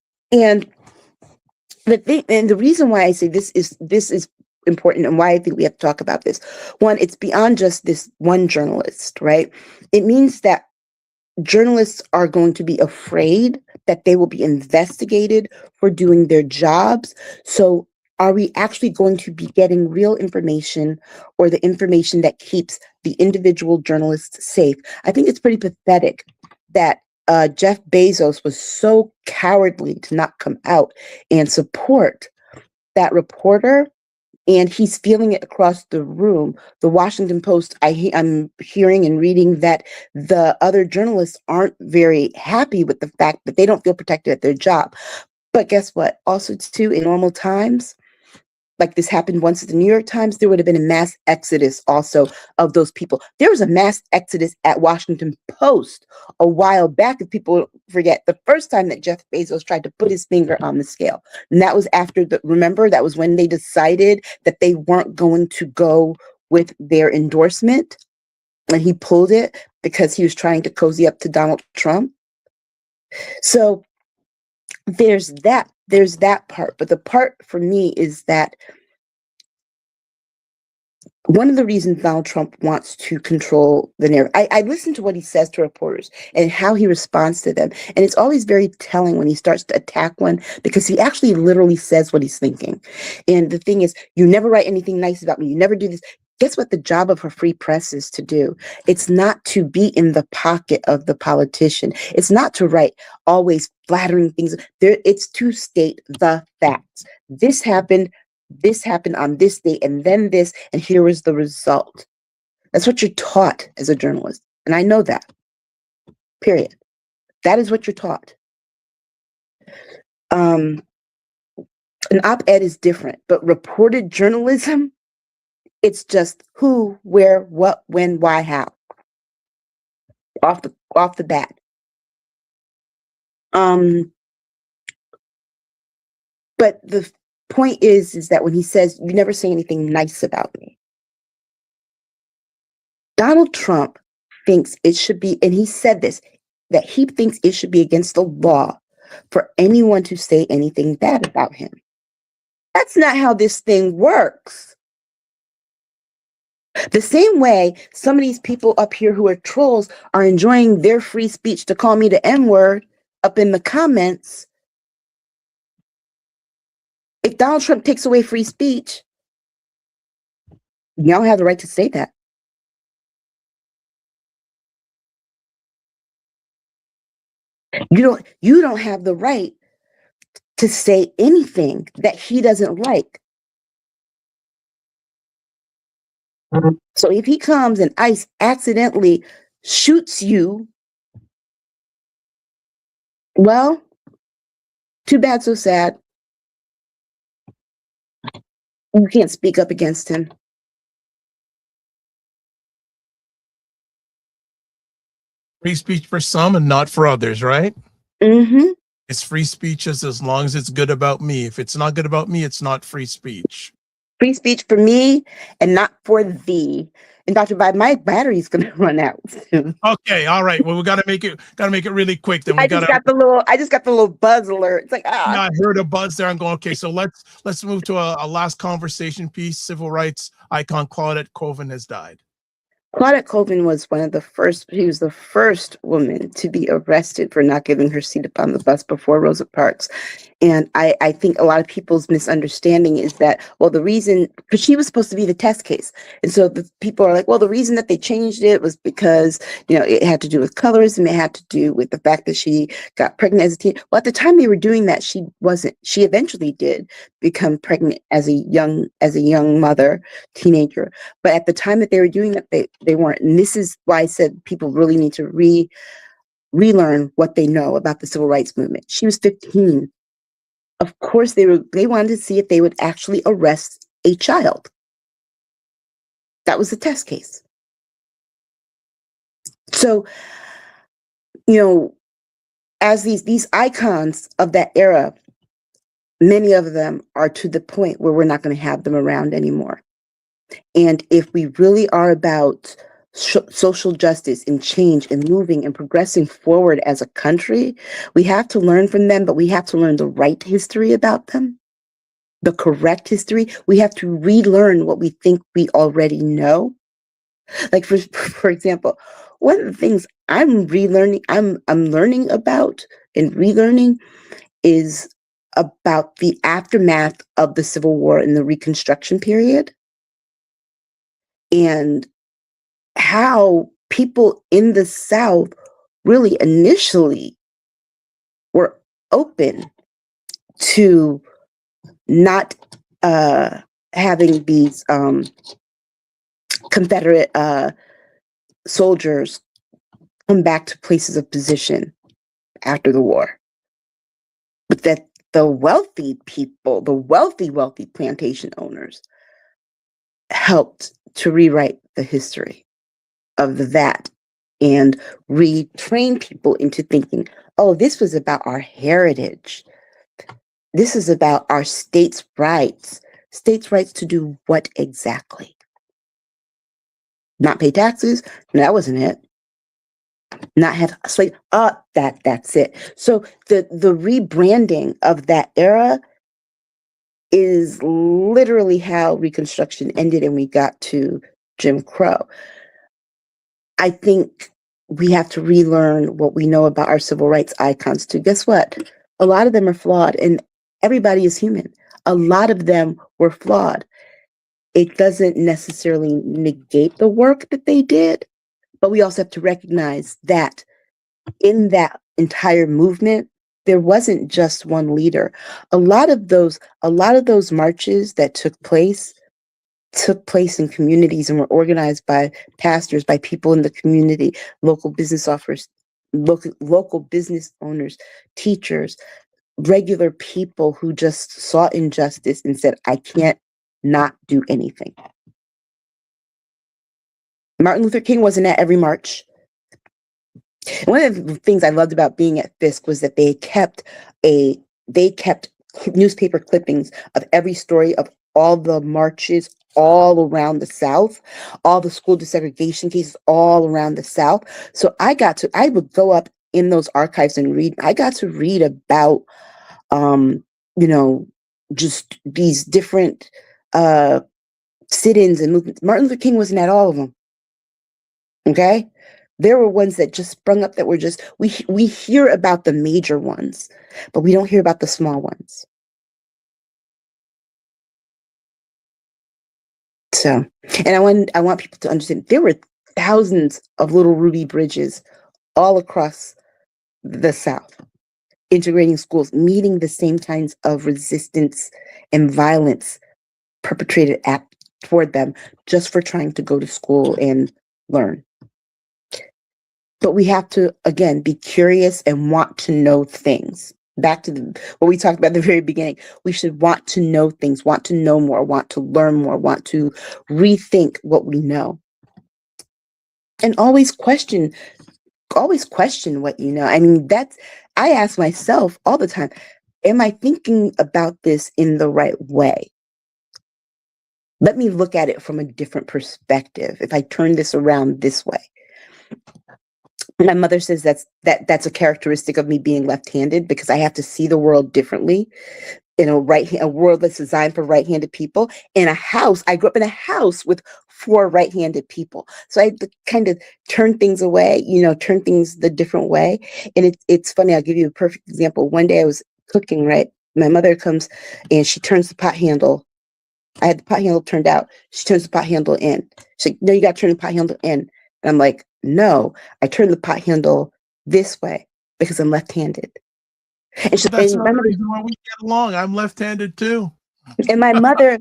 the reason why I say this is important, and why I think we have to talk about this. One, it's beyond just this one journalist, right? It means that journalists are going to be afraid that they will be investigated for doing their jobs. So are we actually going to be getting real information, or the information that keeps the individual journalists safe? I think it's pretty pathetic that Jeff Bezos was so cowardly to not come out and support that reporter, and he's feeling it across the room. The Washington Post, I'm hearing and reading that the other journalists aren't very happy with the fact that they don't feel protected at their job. But guess what? Also, too, in normal times, like this happened once at the New York Times, there would have been a mass exodus also of those people. There was a mass exodus at Washington Post a while back, if people forget, the first time that Jeff Bezos tried to put his finger on the scale. And that was remember, that was when they decided that they weren't going to go with their endorsement. And he pulled it because he was trying to cozy up to Donald Trump. So there's that part. But the part for me is that one of the reasons Donald Trump wants to control the narrative, I listen to what he says to reporters and how he responds to them. And it's always very telling when he starts to attack one, because he actually literally says what he's thinking. And the thing is, you never write anything nice about me. You never do this. Guess what the job of a free press is to do? It's not to be in the pocket of the politician. It's not to write always flattering things. It's to state the facts. This happened on this date, and then this, and here was the result. That's what you're taught as a journalist. And I know that. Period. That is what you're taught. An op-ed is different, but reported journalism, it's just who, where, what, when, why, how. Off the bat. But the point is that when he says, you never say anything nice about me. Donald Trump thinks it should be, and he said this, that he thinks it should be against the law for anyone to say anything bad about him. That's not how this thing works. The same way some of these people up here who are trolls are enjoying their free speech to call me the N-word up in the comments. If Donald Trump takes away free speech, y'all have the right to say that. You don't have the right to say anything that he doesn't like. So if he comes and ICE accidentally shoots you, well, too bad, so sad. You can't speak up against him. Free speech for some and not for others, right? Mm-hmm. It's free speech as long as it's good about me. If it's not good about me, it's not free speech. Free speech for me and not for thee. And Dr. Vibe, my battery's gonna run out soon. Okay, all right. Well, we gotta make it really quick. Then I just got the little buzz alert. It's like Yeah, I heard a buzz there. I'm going, okay, so let's move to a last conversation piece. Civil rights icon Claudette Colvin has died. Claudette Colvin was she was the first woman to be arrested for not giving her seat upon the bus before Rosa Parks. And I think a lot of people's misunderstanding is that, well, the reason, because she was supposed to be the test case. And so the people are like, well, the reason that they changed it was because, it had to do with colorism. It had to do with the fact that she got pregnant as a teen. Well, at the time they were doing that, she eventually did become pregnant as a young mother, teenager. But at the time that they were doing that, they weren't. And this is why I said people really need to relearn what they know about the civil rights movement. She was 15. Of course, they wanted to see if they would actually arrest a child. That was the test case. So, as these icons of that era, many of them are to the point where we're not going to have them around anymore. And if we really are about social justice and change and moving and progressing forward as a country, we have to learn from them, but we have to learn the right history about them, the correct history. We have to relearn what we think we already know. Like for example, one of the things I'm learning about and relearning is about the aftermath of the Civil War and the Reconstruction period, and how people in the South really initially were open to not having these Confederate soldiers come back to places of position after the war. But that the wealthy people, the wealthy plantation owners, helped to rewrite the history of that and retrain people into thinking, oh, this was about our heritage. This is about our states' rights. States' rights to do what exactly? Not pay taxes? No, that wasn't it. Not have a slave? That's it. So the rebranding of that era is literally how Reconstruction ended and we got to Jim Crow. I think we have to relearn what we know about our civil rights icons too. Guess what? A lot of them are flawed, and everybody is human. A lot of them were flawed. It doesn't necessarily negate the work that they did, but we also have to recognize that in that entire movement, there wasn't just one leader. A lot of those marches that took place in communities and were organized by pastors, by people in the community, local business owners, teachers, regular people who just saw injustice and said, I can't not do anything. Martin Luther King wasn't at every march. One of the things I loved about being at Fisk was that they kept newspaper clippings of every story of all the marches all around the South, all the school desegregation cases all around the South. So I would go up in those archives and read. I got to read about, just these different sit-ins and movements. Martin Luther King wasn't at all of them. Okay? There were ones that just sprung up that were just, we hear about the major ones, but we don't hear about the small ones. So, and I want people to understand there were thousands of little Ruby Bridges all across the South, integrating schools, meeting the same kinds of resistance and violence perpetrated toward them just for trying to go to school and learn. But we have to, again, be curious and want to know things. Back to what we talked about at the very beginning. We should want to know things, want to know more, want to learn more, want to rethink what we know. And always question what you know. I mean, I ask myself all the time, am I thinking about this in the right way? Let me look at it from a different perspective. If I turn this around this way. My mother says that's a characteristic of me being left-handed because I have to see the world differently in a world that's designed for right-handed people. In a house, I grew up in a house with 4 right-handed people. So I had to kind of turn things away, turn things the different way. And it's funny, I'll give you a perfect example. One day I was cooking, right? My mother comes and she turns the pot handle. I had the pot handle turned out. She turns the pot handle in. She's like, no, you got to turn the pot handle in. And I'm like, no, I turn the pot handle this way because I'm left-handed. And That's another reason why we get along. I'm left-handed too. And my mother,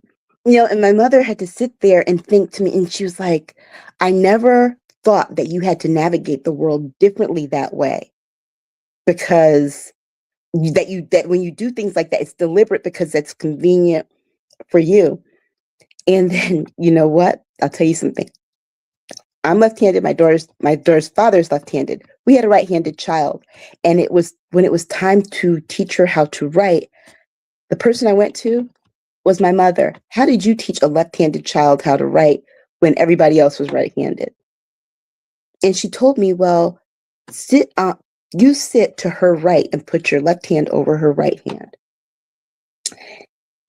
had to sit there and think to me, and she was like, I never thought that you had to navigate the world differently that way. Because that when you do things like that, it's deliberate because that's convenient for you. And then, you know what? I'll tell you something. I'm left-handed. My daughter's father's left-handed. We had a right-handed child. And when it was time to teach her how to write, the person I went to was my mother. How did you teach a left-handed child how to write when everybody else was right-handed? And she told me, well, you sit to her right and put your left hand over her right hand.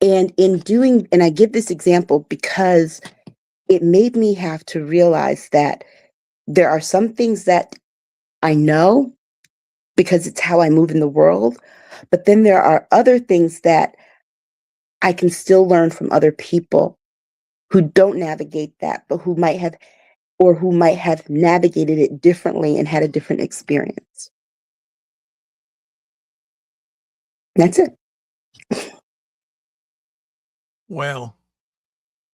And and I give this example because it made me have to realize that there are some things that I know because it's how I move in the world. But then there are other things that I can still learn from other people who don't navigate that, but who might have navigated it differently and had a different experience. That's it. Well,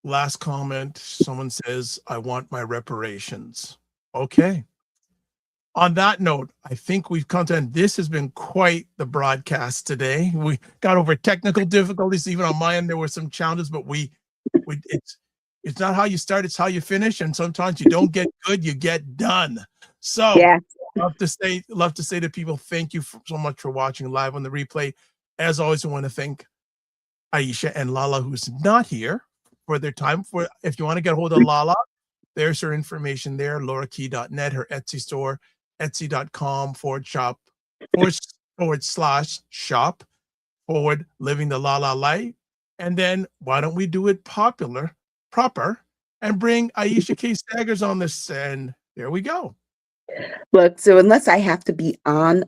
last comment. Someone says, I want my reparations. Okay. On that note, I think we've come to end. This has been quite the broadcast today. We got over technical difficulties. Even on my end, there were some challenges, but it's not how you start, it's how you finish. And sometimes you don't get good, you get done. So Yeah. love to say to people, thank you so much for watching live on the replay. As always, I want to thank Aisha and LaLa, who's not here, for their time. If you want to get a hold of LaLa, there's her information there, laurakey.net, her Etsy store, etsy.com/shop living the LaLa life. And then why don't we do it proper and bring Aisha K. Staggers on this, and there we go. Look, so unless I have to be on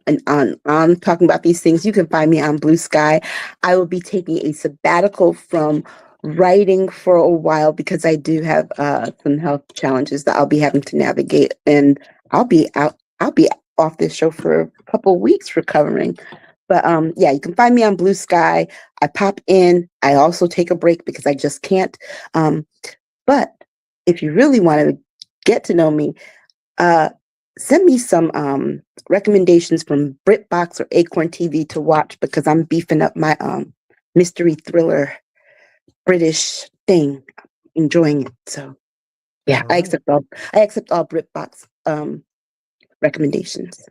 talking about these things, you can find me on Blue Sky. I will be taking a sabbatical from writing for a while because I do have some health challenges that I'll be having to navigate, and I'll be off this show for a couple of weeks recovering. But yeah, you can find me on Blue Sky. I pop in. I also take a break because I just can't. But if you really want to get to know me, send me some recommendations from BritBox or Acorn TV to watch, because I'm beefing up my mystery thriller British thing, enjoying it. So yeah, All right. I accept all BritBox recommendations.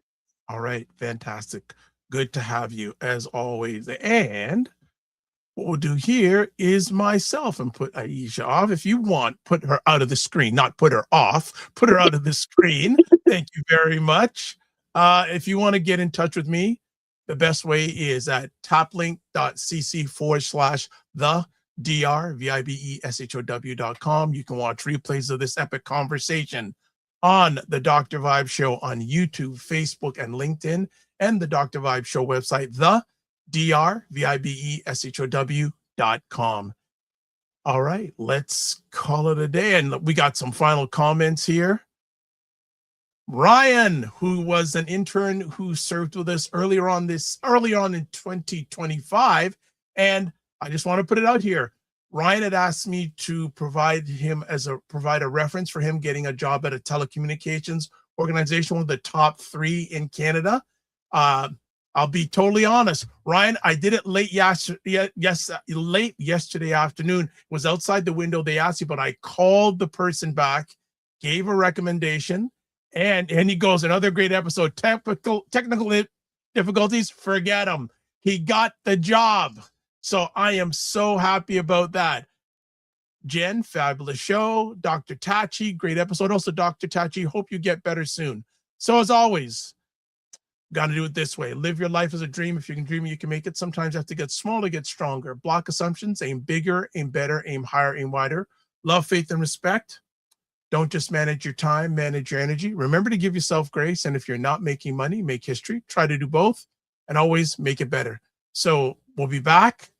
All right, fantastic. Good to have you as always. And what we'll do here is myself and put Aisha off. If you want, put her out of the screen, not put her off, put her out of the screen. Thank you very much. If you want to get in touch with me, the best way is at taplink.cc/the-dr-vibeshow.com. You can watch replays of this epic conversation on the Dr. Vibe Show on YouTube, Facebook, and LinkedIn, and the Dr. Vibe Show website, the-dr-vibeshow.com. All right, let's call it a day. And we got some final comments here. Ryan, who was an intern who served with us early on in 2025, and I just want to put it out here. Ryan had asked me to provide a reference for him getting a job at a telecommunications organization, one of the top 3 in Canada. I'll be totally honest, Ryan, I did it late yesterday afternoon. It was outside the window. They asked you, but I called the person back, gave a recommendation, and he goes, another great episode. Technical difficulties, forget them. He got the job. So I am so happy about that. Jen, fabulous show. Dr. Tachi, great episode. Also, Dr. Tachi, hope you get better soon. So as always, got to do it this way. Live your life as a dream. If you can dream it, you can make it. Sometimes you have to get small to get stronger. Block assumptions, aim bigger, aim better, aim higher, aim wider. Love, faith, and respect. Don't just manage your time, manage your energy. Remember to give yourself grace. And if you're not making money, make history. Try to do both and always make it better. So we'll be back.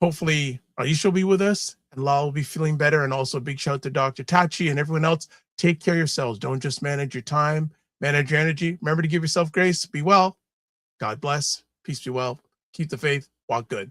Hopefully, Aisha will be with us and LaLa will be feeling better. And also a big shout out to Dr. Tachi and everyone else. Take care of yourselves. Don't just manage your time, manage your energy. Remember to give yourself grace. Be well. God bless. Peace be well. Keep the faith. Walk good.